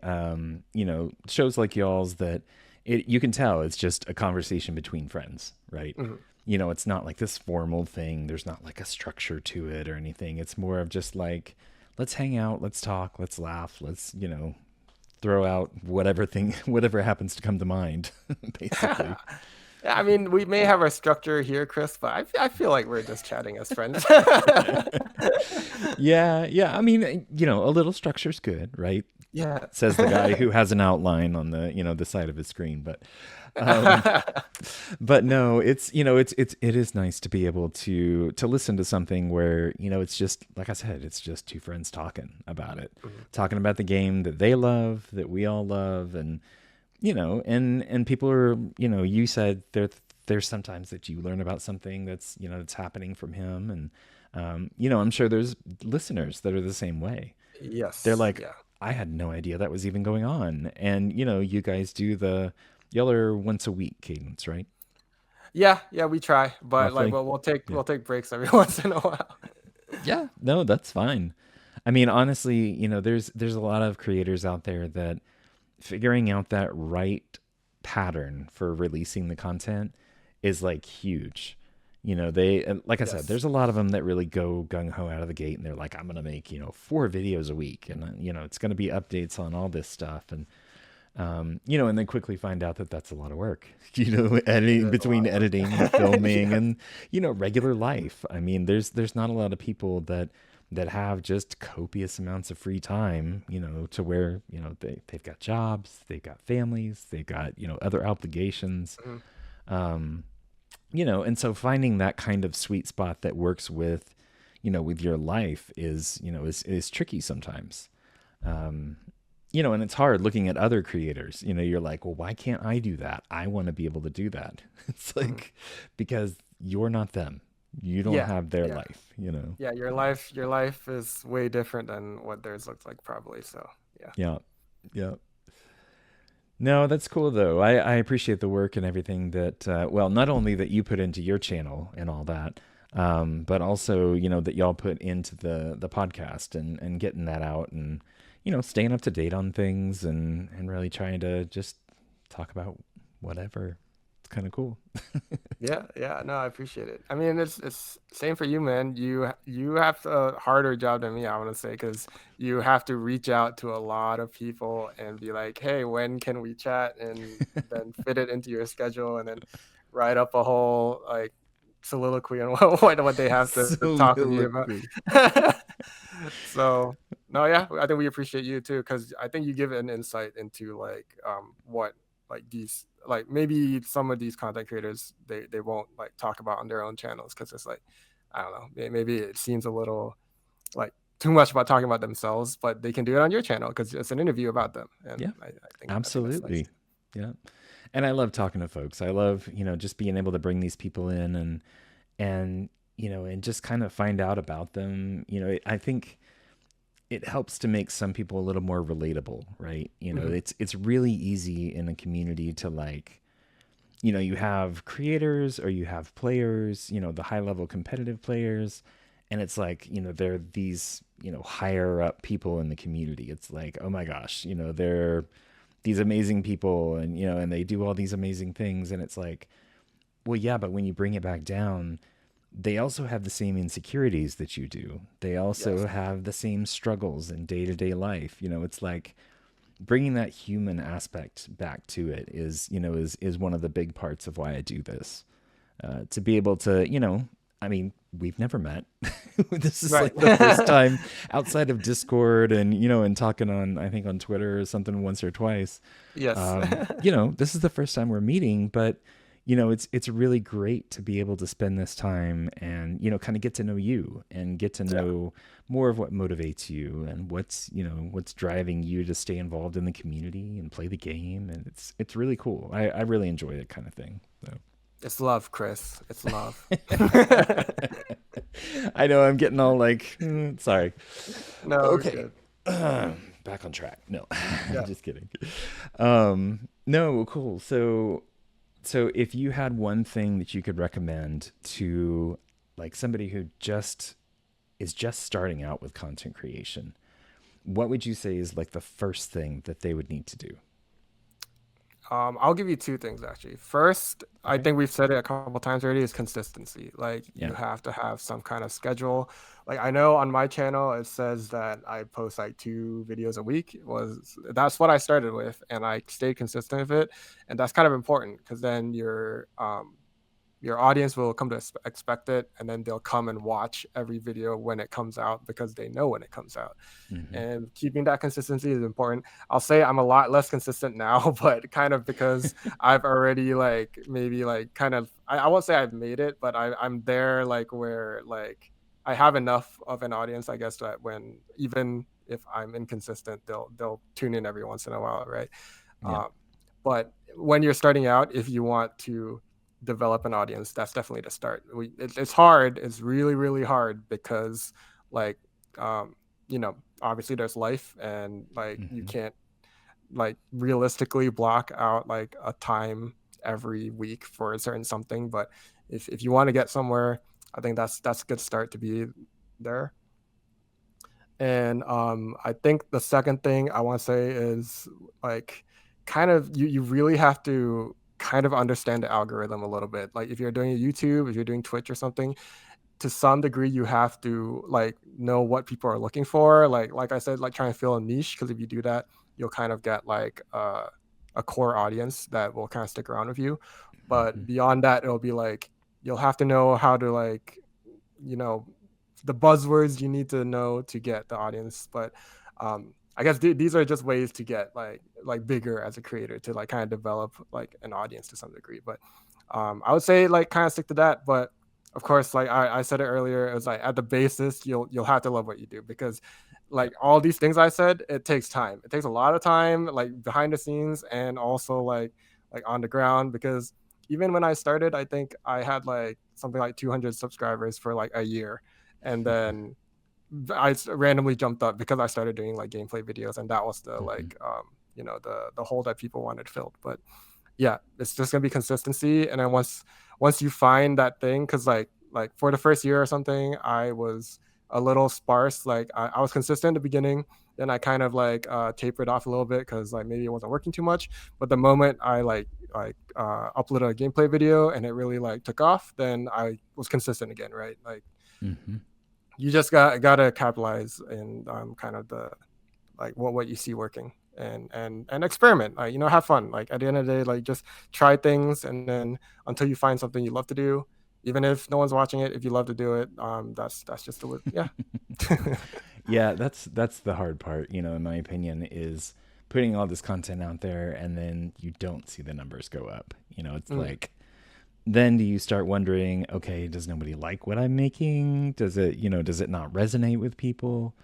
shows like y'all's that you can tell it's just a conversation between friends, right? Mhm. It's not like this formal thing. There's not like a structure to it or anything. It's more of just like, let's hang out, let's talk, let's laugh, let's, throw out whatever happens to come to mind, basically. Yeah, I mean, we may have our structure here, Chris, but I feel like we're just chatting as friends. Yeah, yeah. I mean, a little structure's good, right? Says the guy Yes. who has an outline on the side of his screen, um, but no, it is nice to be able to listen to something where it's just like I said, it's just two friends talking about it, Mhm. talking about the game that they love, that we all love, and and people are you said there's sometimes that you learn about something that's happening from him, and I'm sure there's listeners that are the same way. They're Yes. like, Yeah. I had no idea that was even going on. And you guys do y'all are once a week cadence, right? Yeah. Yeah. We try, but like, Roughly. well, Yeah. we'll take breaks every once in a while. Yeah. No, that's fine. I mean, honestly, there's a lot of creators out there that figuring out that right pattern for releasing the content is like huge. Like I said, Yes. there's a lot of them that really go gung ho out of the gate, and they're like, I'm gonna make 4 videos a week, and it's gonna be updates on all this stuff, and then quickly find out that that's a lot of work. It Editing is a lot between of editing and work. filming Yes. and regular life. I mean, there's not a lot of people that that have just copious amounts of free time, to where, they've got jobs, they've got families, they've got, other obligations. Mhm. Um, and so finding that kind of sweet spot that works with your life is tricky sometimes. Um, and it's hard looking at other creators. You're like, well, why can't I do that? I want to be able to do that. It's Mhm. like, because you're not them. You don't Yeah, have their yeah, life. yeah. Your life is way different than what theirs looks like, probably. So yeah, Yeah. Yeah. No, that's cool though. I appreciate the work and everything that, well, not only that you put into your channel and all that, but also, that y'all put into the podcast and getting that out and, staying up to date on things and really trying to just talk about whatever. It's kind of cool. yeah, yeah. No, I appreciate it. I mean, it's same for you, man. You have a harder job than me, I want to say, because you have to reach out to a lot of people and be like, hey, when can we chat, and then fit it into your schedule, and then write up a whole like soliloquy on what they have to talk with you Soliloquy. about. So no, yeah, I think we appreciate you too, because I think you give an insight into like what like these like maybe some of these content creators they won't like talk about on their own channels, because it's like I don't know, maybe it seems a little like too much about talking about themselves, but they can do it on your channel because it's an interview about them, and Yeah, I think that's nice absolutely. too. Yeah. And I love talking to folks. I love, just being able to bring these people in and and just kind of find out about them. I think it helps to make some people a little more relatable, right? Hmm. It's really easy in a community to like, you have creators or you have players, the high level competitive players, and it's like, they're these, higher up people in the community. It's like, oh my gosh, they're these amazing people and and they do all these amazing things, and it's like, well, yeah, but when you bring it back down, they also have the same insecurities that you do. They Yes. also have the same struggles in day-to-day life. It's like bringing that human aspect back to it is one of the big parts of why I do this. To be able to, I mean, we've never met. This is Right. like the first time outside of Discord and and talking on, I think, on Twitter or something once or twice. Yes. This is the first time we're meeting, but it's really great to be able to spend this time and kind of get to know you and get to Yeah. know more of what motivates you and what's driving you to stay involved in the community and play the game, and it's really cool. I really enjoy that kind of thing. So It's love, Chris. It's love. I know I'm getting all like, sorry. No, we're Okay. good. Back on track. No, Yeah. just kidding. No, cool. So if you had one thing that you could recommend to like somebody who just starting out with content creation, what would you say is like the first thing that they would need to do? I'll give you two things actually. First, I Okay. think we've said it a couple times already, is consistency. Like you Yeah. have to have some kind of schedule. Like I know on my channel it says that I post like 2 videos a week. That's what I started with, and I stayed consistent with it, and that's kind of important because then your audience will come to expect it, and then they'll come and watch every video when it comes out because they know when it comes out. Hmm. And keeping that consistency is important. I'll say I'm a lot less consistent now, but kind of because I've already like maybe like kind of I won't say I've made it, but I'm there like where like I have enough of an audience, I guess, that when even if I'm inconsistent, they'll tune in every once in a while, right? Yeah. Um, but when you're starting out, if you want to develop an audience, that's definitely the start. It's hard. It's really, really hard because, like, um, obviously there's life, and like you Hmm. can't like realistically block out like a time every week for a certain something. But if you want to get somewhere, I think that's a good start to be there. And I think the second thing I want to say is like kind of you really have to kind of understand the algorithm a little bit. Like if you're doing YouTube, if you're doing Twitch or something, to some degree you have to like know what people are looking for. Like I said, like try and fill a niche, because if you do that, you'll kind of get like a core audience that will kind of stick around with you. But Hmm. beyond that, it'll be like you'll have to know how to like you know the buzzwords you need to know to get the audience. But I guess these are just ways to get like bigger as a creator, to like kind of develop like an audience to some degree. But I would say like kind of stick to that. But of course, like I said it earlier, it was like at the basis you'll have to love what you do, because Yeah. like all these things I said, it takes time. It takes a lot of time, like behind the scenes and also like on the ground. Because even when I started, I think I had like something like 200 subscribers for like a year, and then randomly jumped up because I started doing like gameplay videos, and that was the Mhm. like the hole that people wanted filled. But yeah, it's just gonna be consistency. And then once you find that thing, because like for the first year or something, I was a little sparse. Like I was consistent at the beginning, then I kind of like tapered off a little bit because like maybe it wasn't working too much. But the moment I uploaded a gameplay video and it really like took off, then I was consistent again, right? Like Mhm. you just gotta capitalize in kind of the like what you see working, and experiment, like have fun. Like at the end of the day, like just try things, and then until you find something you love to do, even if no one's watching it, if you love to do it, that's just the yeah. Yeah, that's the hard part, in my opinion, is putting all this content out there and then you don't see the numbers go up. It's Mm, like, then do you start wondering, okay, does nobody like what I'm making? Does it not resonate with people?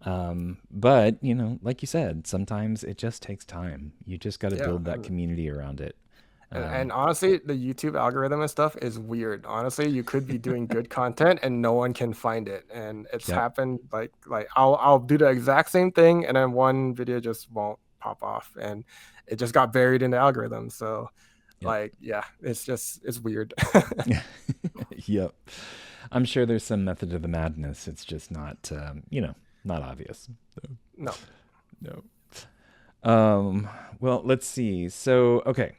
But, like you said, sometimes it just takes time. You just got to yeah, build that community around it. and Um, honestly, the YouTube algorithm and stuff is weird. Honestly, you could be doing good content and no one can find it, and it's yep. happened. Like I'll do the exact same thing, and then one video just won't pop off, and it just got buried in the algorithm. So Yep. like yeah, it's weird. Yep. I'm sure there's some method to the madness. It's just not, not obvious. So, No. no. Um, well, let's see. So, okay.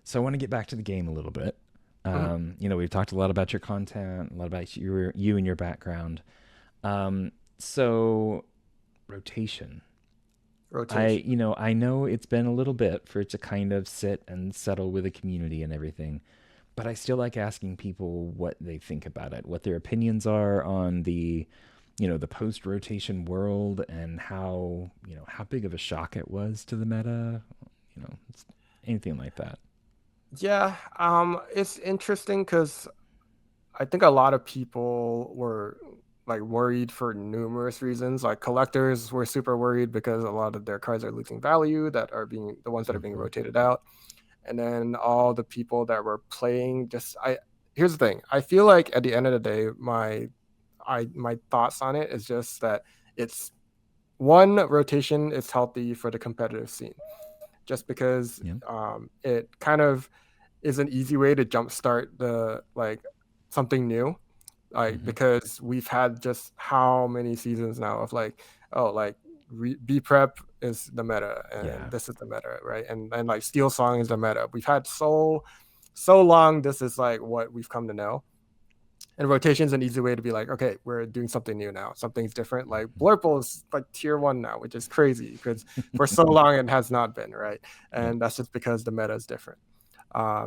So I want to get back to the game a little bit. Mhm. We've talked a lot about your content, a lot about you and your background. So rotation. Rotation. I know it's been a little bit for it to kind of sit and settle with the community and everything, but I still like asking people what they think about it, what their opinions are on the post rotation world, and how big of a shock it was to the meta, it's anything like that. Yeah, it's interesting because I think a lot of people were like worried for numerous reasons. Like collectors were super worried because a lot of their cards are losing value, that are being the ones that are being Hmm. rotated out. And then all the people that were playing, just I here's the thing. I feel like at the end of the day, my thoughts on it is just that it's one, rotation is healthy for the competitive scene, just because Yeah. it kind of is an easy way to jumpstart the like something new, like Hmm. because we've had just how many seasons now of like, oh, like B prep is the meta and Yeah. this is the meta, right? And like steel song is the meta. We've had so long, this is like what we've come to know. And rotation is an easy way to be like, okay, we're doing something new now, something's different. Like Blurple is like tier one now, which is crazy because for so long it has not been, right? Yep. And that's just because the meta is different.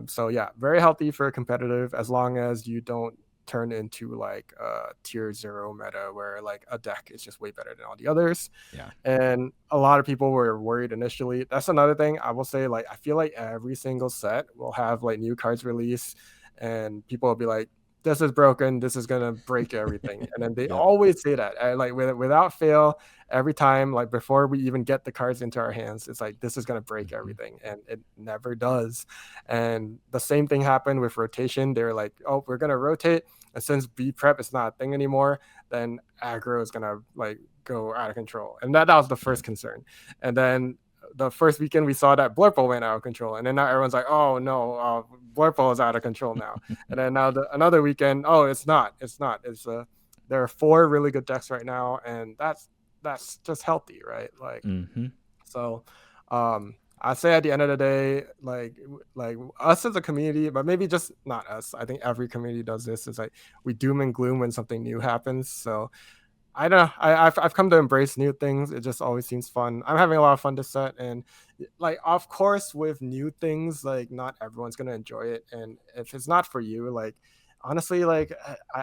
So yeah, very healthy for competitive, as long as you don't turn into like a tier zero meta where like a deck is just way better than all the others. Yeah. And a lot of people were worried initially. That's another thing I will say. Like I feel like every single set will have like new cards release, and people will be like, "This is broken. This is gonna break everything." And then they Yep. always say that, and like without fail, every time, like before we even get the cards into our hands, it's like this is gonna break Hmm. everything, and it never does. And the same thing happened with rotation. They're like, "Oh, we're gonna rotate," and since B prep is not a thing anymore, then aggro is gonna like go out of control. And that was the Yeah. first concern. And then the first weekend we saw that Blurple went out of control, and then now everyone's like, "Oh no, Blurple is out of control now." And then now another weekend, oh, it's not. There are four really good decks right now, and that's just healthy, right? Like Hmm. so, I'd say at the end of the day, like us as a community, but maybe just not us. I think every community does this. Is like we doom and gloom when something new happens. So I don't know. I've come to embrace new things. It just always seems fun. I'm having a lot of fun this set, and like of course with new things, like not everyone's gonna enjoy it, and if it's not for you, like honestly, like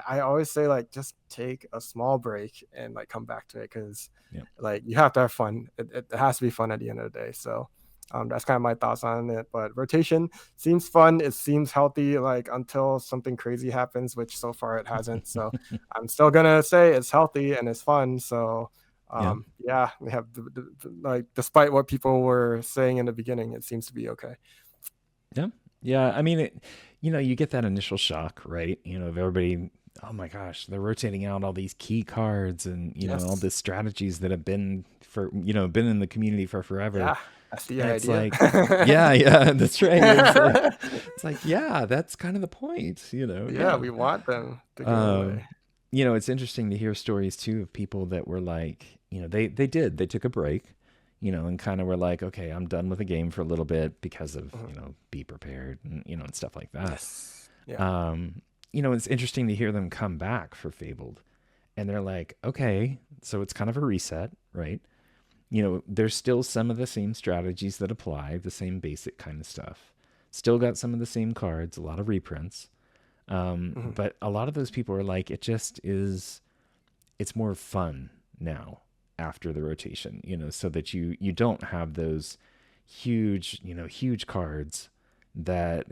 I always say, like just take a small break and like come back to it because Yep. like you have to have fun. It has to be fun at the end of the day. So that's kind of my thoughts on it. But rotation seems fun. It seems healthy, like until something crazy happens, which so far it hasn't. So I'm still gonna say it's healthy and it's fun. So Yeah. yeah, we have like despite what people were saying in the beginning, it seems to be okay. Yeah. Yeah. I mean, you get that initial shock, right? Of everybody, oh my gosh, they're rotating out all these key cards and, all Yes. the strategies that have been been in the community for forever. Yeah, that's the And it's idea. like, yeah, yeah, that's right. It's like, yeah, that's kind of the point, Yeah, yeah. we want them to go Um, away. it's interesting to hear stories too of people that were like, they took a break, and kind of were like, okay, I'm done with the game for a little bit because of, Mhm. be prepared and, and stuff like that. Yes. Yeah. It's interesting to hear them come back for Fabled and they're like, okay, so it's kind of a reset, right? There's still some of the same strategies that apply, the same basic kind of stuff. Still got some of the same cards, a lot of reprints. Mhm. But a lot of those people are like, it's more fun now after the rotation, so that you don't have those huge cards that,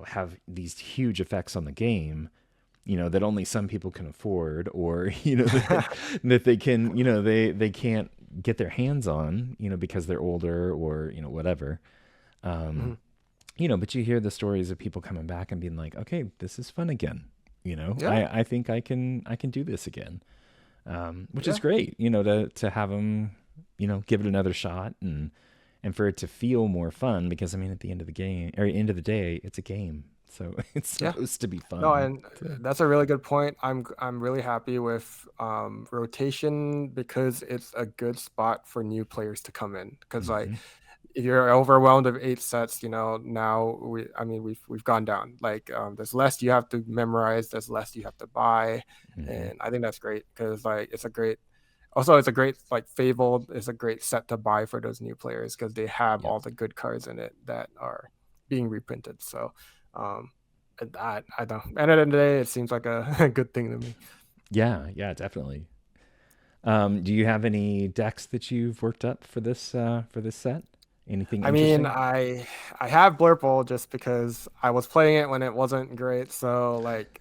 have these huge effects on the game, that only some people can afford, or, that they can, they can't get their hands on, because they're older or, whatever. Um, Mhm. but you hear the stories of people coming back and being like, okay, this is fun again. Yeah. I think I can do this again. Which is Yeah. great, to have them, give it another shot and for it to feel more fun because I mean, at the end of the game or end of the day, it's a game. So it's Yeah. supposed to be No, fun. and that's a really good point. I'm really happy with rotation because it's a good spot for new players to come in. Because like Mm-hmm. if you're overwhelmed of 8 sets, now we've gone down. Like there's less you have to memorize, there's less you have to buy, Mm-hmm. and I think that's great because like it's a great. Also, it's a great like Fabled is a great set to buy for those new players because they have Yep. all the good cards in it that are being reprinted. So, um, I don't. At the end of the day, it seems like a good thing to me. Yeah, yeah, definitely. Do you have any decks that you've worked up for this set? Anything I mean, interesting? I have Blurple just because I was playing it when it wasn't great. So like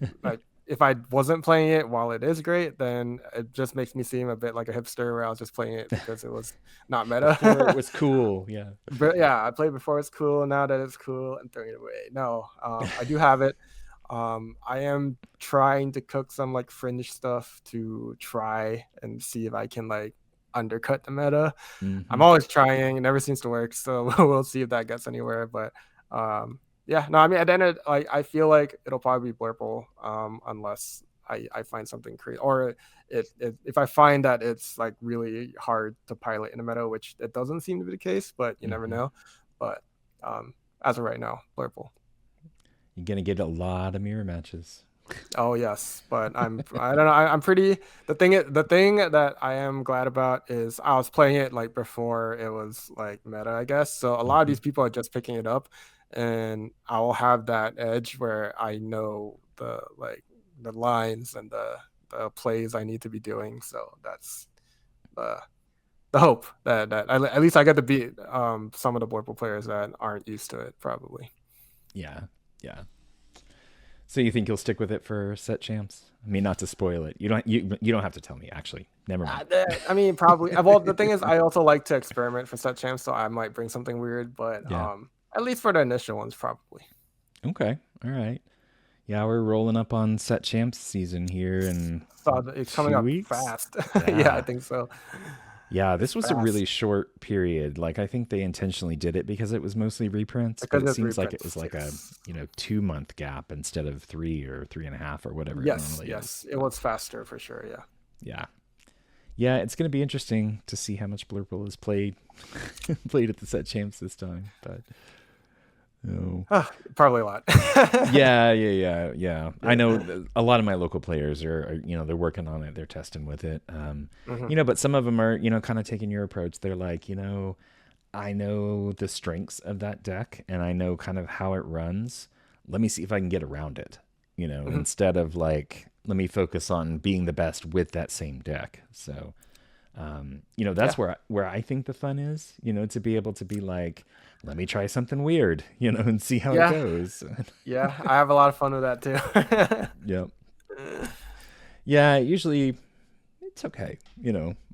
if I wasn't playing it while it is great, then it just makes me seem a bit like a hipster where I was just playing it because it was not Before it meta. was cool. Yeah. But yeah, I played before it's cool. Now that it's cool, I'm throwing it away. No, I do have it. I am trying to cook some like fringe stuff to try and see if I can like undercut the meta. I'm Mm-hmm. always trying. It never seems to work, so we'll see if that gets anywhere. But yeah, no, I mean, at the end of like, I feel like it'll probably be Blurple, unless I find something crazy, or if I find that it's like really hard to pilot in a meta, which it doesn't seem to be the case, but you never Mm-hmm. know. But um, as of right now, Blurple. You're gonna get a lot of mirror matches. Oh yes, but I don't know. I'm pretty. The thing that I am glad about is I was playing it like before it was like meta, I guess. So a lot of Mm-hmm. these people are just picking it up, and I will have that edge where I know the lines and the plays I need to be doing. So that's the the hope that at least I get to beat some of the Blurple players that aren't used to it probably. Yeah. Yeah. So you think you'll stick with it for set champs? I mean, not to spoil it. You don't have to tell me. Actually, never mind. I mean, probably. Well, the thing is, I also like to experiment for set champs, so I might bring something weird, but Yeah. at least for the initial ones, probably. Okay. All right. Yeah, we're rolling up on set champs season here in So what, it's coming 2 up weeks. fast. Yeah, I Yeah. think so. Yeah, It's this was a really fast short period. Like I think they intentionally did it because it was mostly reprints, but because it it's seems like it was reprints. like a, Yes, 2 month gap instead of 3 or 3.5 or whatever it yes, normally is. yes. It But was faster for sure. Yeah. yeah. Yeah, it's gonna be interesting to see how much Blurple is played played at the set champs this time. But oh. Probably a lot. Yeah, yeah, yeah, yeah. I know Yeah. a lot of my local players are they're working on it. They're testing with it. Hmm. But some of them are, kind of taking your approach. They're like, I know the strengths of that deck and I know kind of how it runs. Let me see if I can get around it. Mhm. instead of like, let me focus on being the best with that same deck. So, that's Yeah. where I think the fun is, to be able to be like, let me try something weird, and see how it Yeah. goes. Yeah. I have a lot of fun with that too. Yep. Yeah, usually it's okay.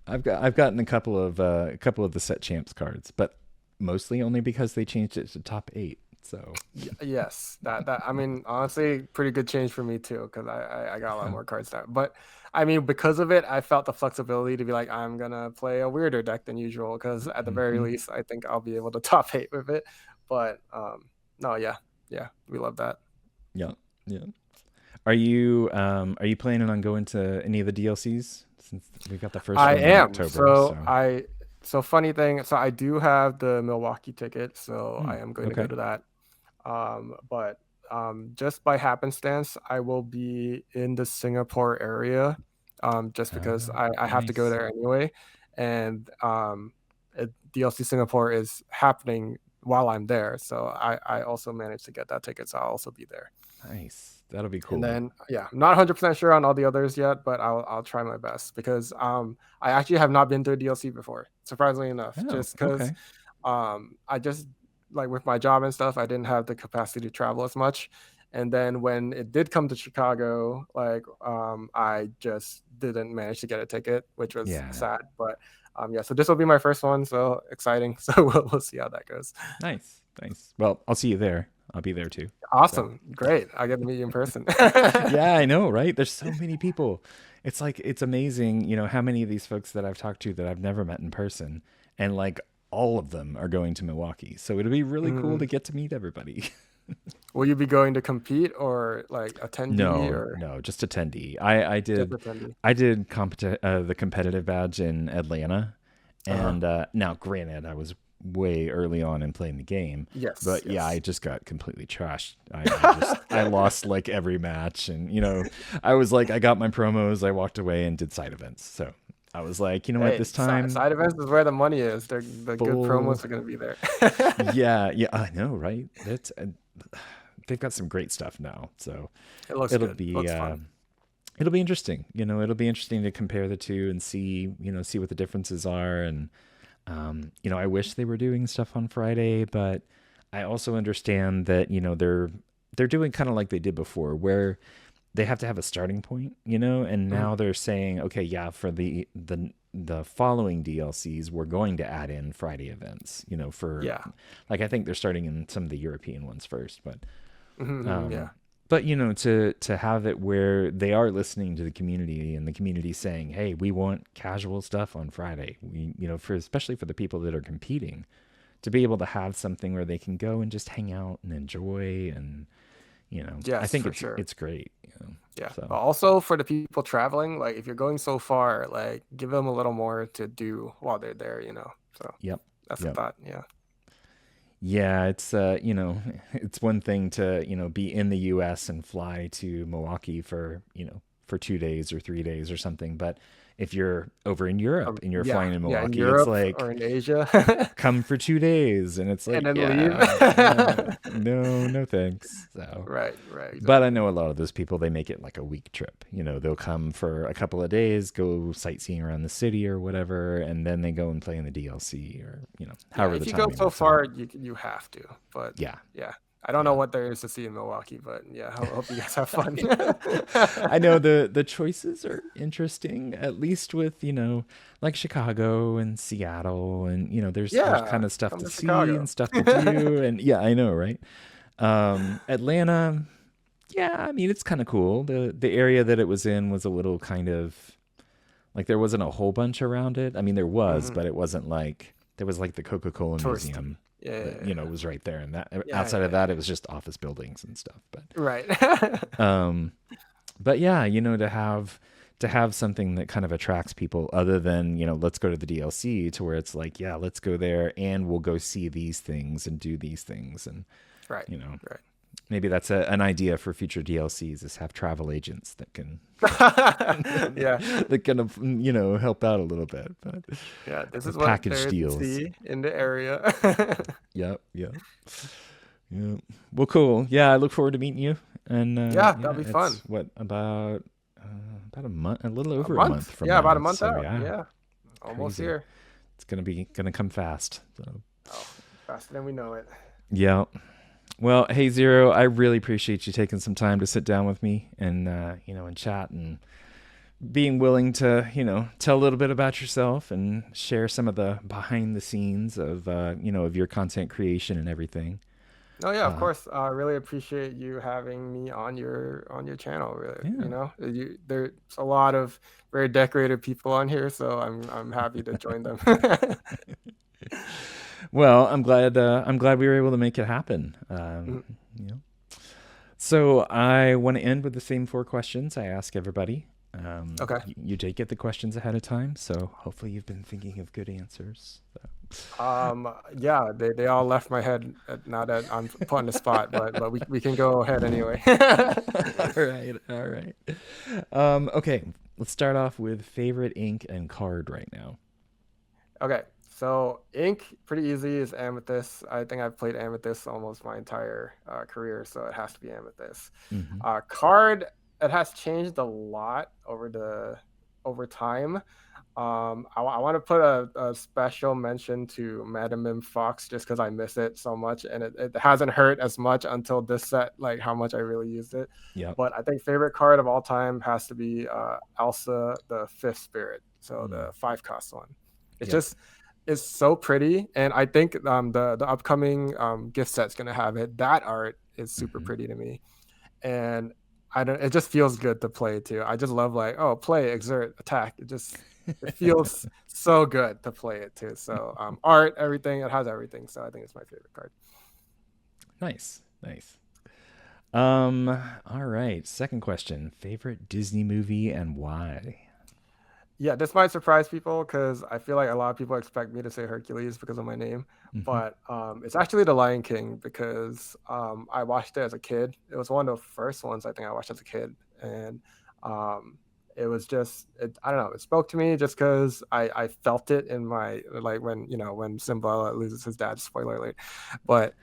I've gotten a couple of the set champs cards, but mostly only because they changed it to top 8. So, Yes, that I mean, honestly, pretty good change for me too, because I got a lot yeah. more cards now. But I mean, because of it, I felt the flexibility to be like, I'm gonna play a weirder deck than usual, because at the very Hmm. least, I think I'll be able to top 8 with it. But no, yeah, yeah, we love that. Yeah. Yeah. Are you planning on going to any of the DLCs since we've got the first I one in am. October? So, So funny thing, so I do have the Milwaukee ticket, so I hmm, am going to go okay. to that. But just by happenstance, I will be in the Singapore area, just because I have to go Nice. there anyway. And DLC Singapore is happening while I'm there. So I also managed to get that ticket. So I'll also be there. Nice. That'll be And cool. then yeah, I'm not 100% sure on all the others yet, but I'll try my best because I actually have not been to a DLC before, surprisingly enough, Oh, just because okay. I just like with my job and stuff, I didn't have the capacity to travel as much. And then when it did come to Chicago, like I just didn't manage to get a ticket, which was Yeah. sad. But yeah, so this will be my first one, so exciting. So we'll see how that goes. Nice. Nice. Well, I'll see you there. I'll be there too. So, Awesome, great! I get to meet you in person. yeah, I know, right? There's so many people. It's like it's amazing, how many of these folks that I've talked to that I've never met in person, and like all of them are going to Milwaukee. So it'll be really cool Mm. to get to meet everybody. Will you be going to compete or like attendee No, or no, just attendee. I just did attendee? the competitive badge in Atlanta, Uh-huh. and now granted, I was way early on in playing the game, Yes, but yeah, I yes. just got completely trashed. I lost like every match, and I was like, I got my promos, I walked away and did side events. So I was like, you know what, Hey, this time side events is where the money is. The good full. promos are gonna be there. Yeah, yeah, I know, right? That's they've got some great stuff now, so It looks it'll good. It be looks uh, fun. it'll be interesting. It'll be interesting to compare the two and see what the differences are. And I wish they were doing stuff on Friday, but I also understand that they're doing kind of like they did before, where they have to have a starting point, and Mhm. now they're saying, okay, yeah, for the following DLCs, we're going to add in Friday events, for Yeah. like I think they're starting in some of the European ones first, but Yeah. to have it where they are listening to the community and the community saying, "Hey, we want casual stuff on Friday." We, for especially for the people that are competing, to be able to have something where they can go and just hang out and enjoy, and I Yes, think for it's sure. it's great. Yeah. So, But also for the people traveling, like if you're going so far, like give them a little more to do while they're there. So yep, that's the yep. thought. Yeah. Yeah, it's it's one thing to, be in the US and fly to Milwaukee for 2 days or 3 days or something, but if you're over in Europe and you're Yeah. flying in Yeah. In Milwaukee, it's Europe or like in Asia. come for 2 days, and it's And like, then leave. yeah, no, no thanks. So, Right, right, but I exactly. know a lot of those people, they make it like a week trip. They'll come for a couple of days, go sightseeing around the city or whatever, and then they go and play in the DLC, or, Yeah, however the if you go timing so works out. far, you have to. But Yeah. yeah, I don't know Yeah. what there is to see in Milwaukee, but yeah, I hope you guys have fun. I know the choices are interesting, at least with, like Chicago and Seattle, and there's Yeah, kind of stuff come to to see Chicago. and stuff to do, and yeah, I know, right? Atlanta, yeah, I mean it's kind of cool. The area that it was in was a little kind of like there wasn't a whole bunch around it. I mean there was, Hmm. but it wasn't like there was like the Coca-Cola Touristy. Museum Yeah, yeah, that, yeah. was right there, and that Yeah, outside of yeah, that it yeah. was just office buildings and stuff. But Right. um but yeah, to have something that kind of attracts people other than, let's go to the DLC, to where it's like, yeah, let's go there and we'll go see these things and do these things. And, Right, you know, right. maybe that's an idea for future DLCs, is have travel agents that can, Yeah, that kind of, help out a little bit, but yeah. This or is what package there is to deals. see in the area. Yep. Yep. Yeah. Well, cool. Yeah. I look forward to meeting you. And Yeah, that'll be fun. it's what about a month, a little over a month month? from Yeah, about a now. month So out. yeah, Yeah, almost crazy. here. It's gonna come fast. So Oh, faster than we know it. yeah. Well, hey Zero, I really appreciate you taking some time to sit down with me and and chat and being willing to tell a little bit about yourself and share some of the behind the scenes of of your content creation and everything. Oh yeah, of Uh, course. I really appreciate you having me on your channel. Really, yeah. there's a lot of very decorated people on here, so I'm happy to join them. Well, I'm glad we were able to make it happen. Mhm. You know. So I want to end with the same four questions I ask everybody. Okay. You did get the questions ahead of time, so hopefully you've been thinking of good answers. Yeah, they all left my head. Now that I'm put on the spot, but we can go ahead anyway. All right, all right. Okay, let's start off with favorite ink and card right now. Okay, so ink, pretty easy, is Amethyst. I think I've played Amethyst almost my entire career, so it has to be Amethyst. Mm-hmm. Card, it has changed a lot over time. I want to put a special mention to Madam Mim Fox just because I miss it so much, and it hasn't hurt as much until this set, like how much I really used it. Yep. But I think favorite card of all time has to be Elsa, the Fifth Spirit, so the 5-cost one. It's Yep. just it's so pretty, and I think the upcoming gift set's gonna have it. That art is super Mm-hmm. pretty to me, and I don't. It just feels good to play too. I just love like play, exert, attack. It feels so good to play it too. So art, everything, it has everything. So I think it's my favorite card. Nice, nice. All right. Second question: favorite Disney movie and why? Yeah, this might surprise people because I feel like a lot of people expect me to say Hercules because of my name, Mm-hmm. but it's actually The Lion King because I watched it as a kid. It was one of the first ones I think I watched as a kid, and um, it was just I don't know. It spoke to me just because I felt it in my like when Simba loses his dad. Spoiler alert, but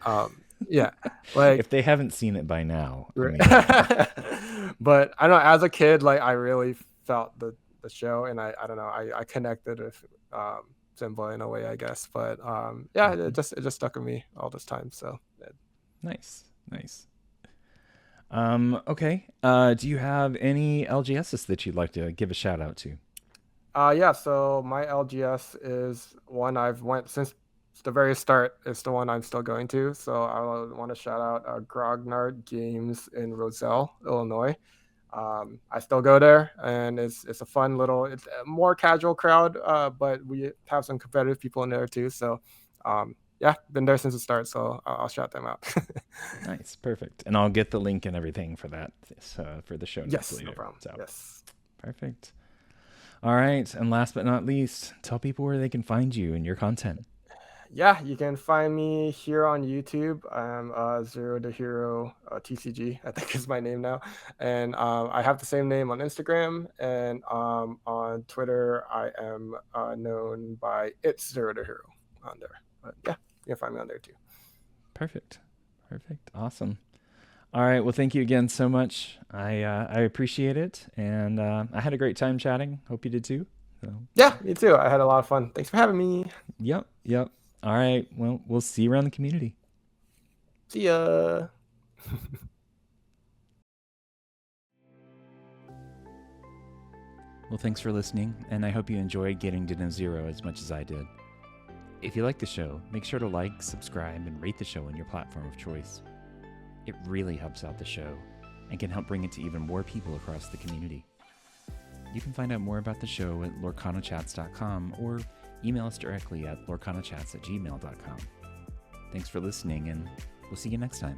yeah, like If they haven't seen it by now, I Right. mean, But I don't know, as a kid, like I really felt the show, and I don't know, I connected with Simba in a way, I guess. But yeah, mhm. it just stuck with me all this time. So Nice, nice. Okay. Do you have any LGSs that you'd like to give a shout out to? yeah, so my LGS is one I've went since the very start. It's the one I'm still going to. So I want to shout out Grognard Games in Roselle, Illinois. I still go there, and it's a fun little, it's a more casual crowd, but we have some competitive people in there too. So, yeah, been there since the start, so I'll shout them out. Nice, perfect. And I'll get the link and everything for that for the show notes Yes, no later. problem. So Yes. perfect. All right. And last but not least, tell people where they can find you and your content. Yeah, you can find me here on YouTube. I'm ZeroTheHero TCG, I think is my name now. And I have the same name on Instagram, and on Twitter, I am known by It's ZeroTheHero on there. But yeah, you can find me on there too. Perfect. Perfect. Awesome. All right. Well, thank you again so much. I appreciate it, and I had a great time chatting. Hope you did too. So, Yeah, me too. I had a lot of fun. Thanks for having me. yep, yep. All right. Well, we'll see you around the community. See ya. Well, thanks for listening, and I hope you enjoyed getting to know Zero as much as I did. If you like the show, make sure to like, subscribe, and rate the show on your platform of choice. It really helps out the show and can help bring it to even more people across the community. You can find out more about the show at LorcanaChats.com or email us directly at LorcanaChats@gmail.com. Thanks for listening, and we'll see you next time.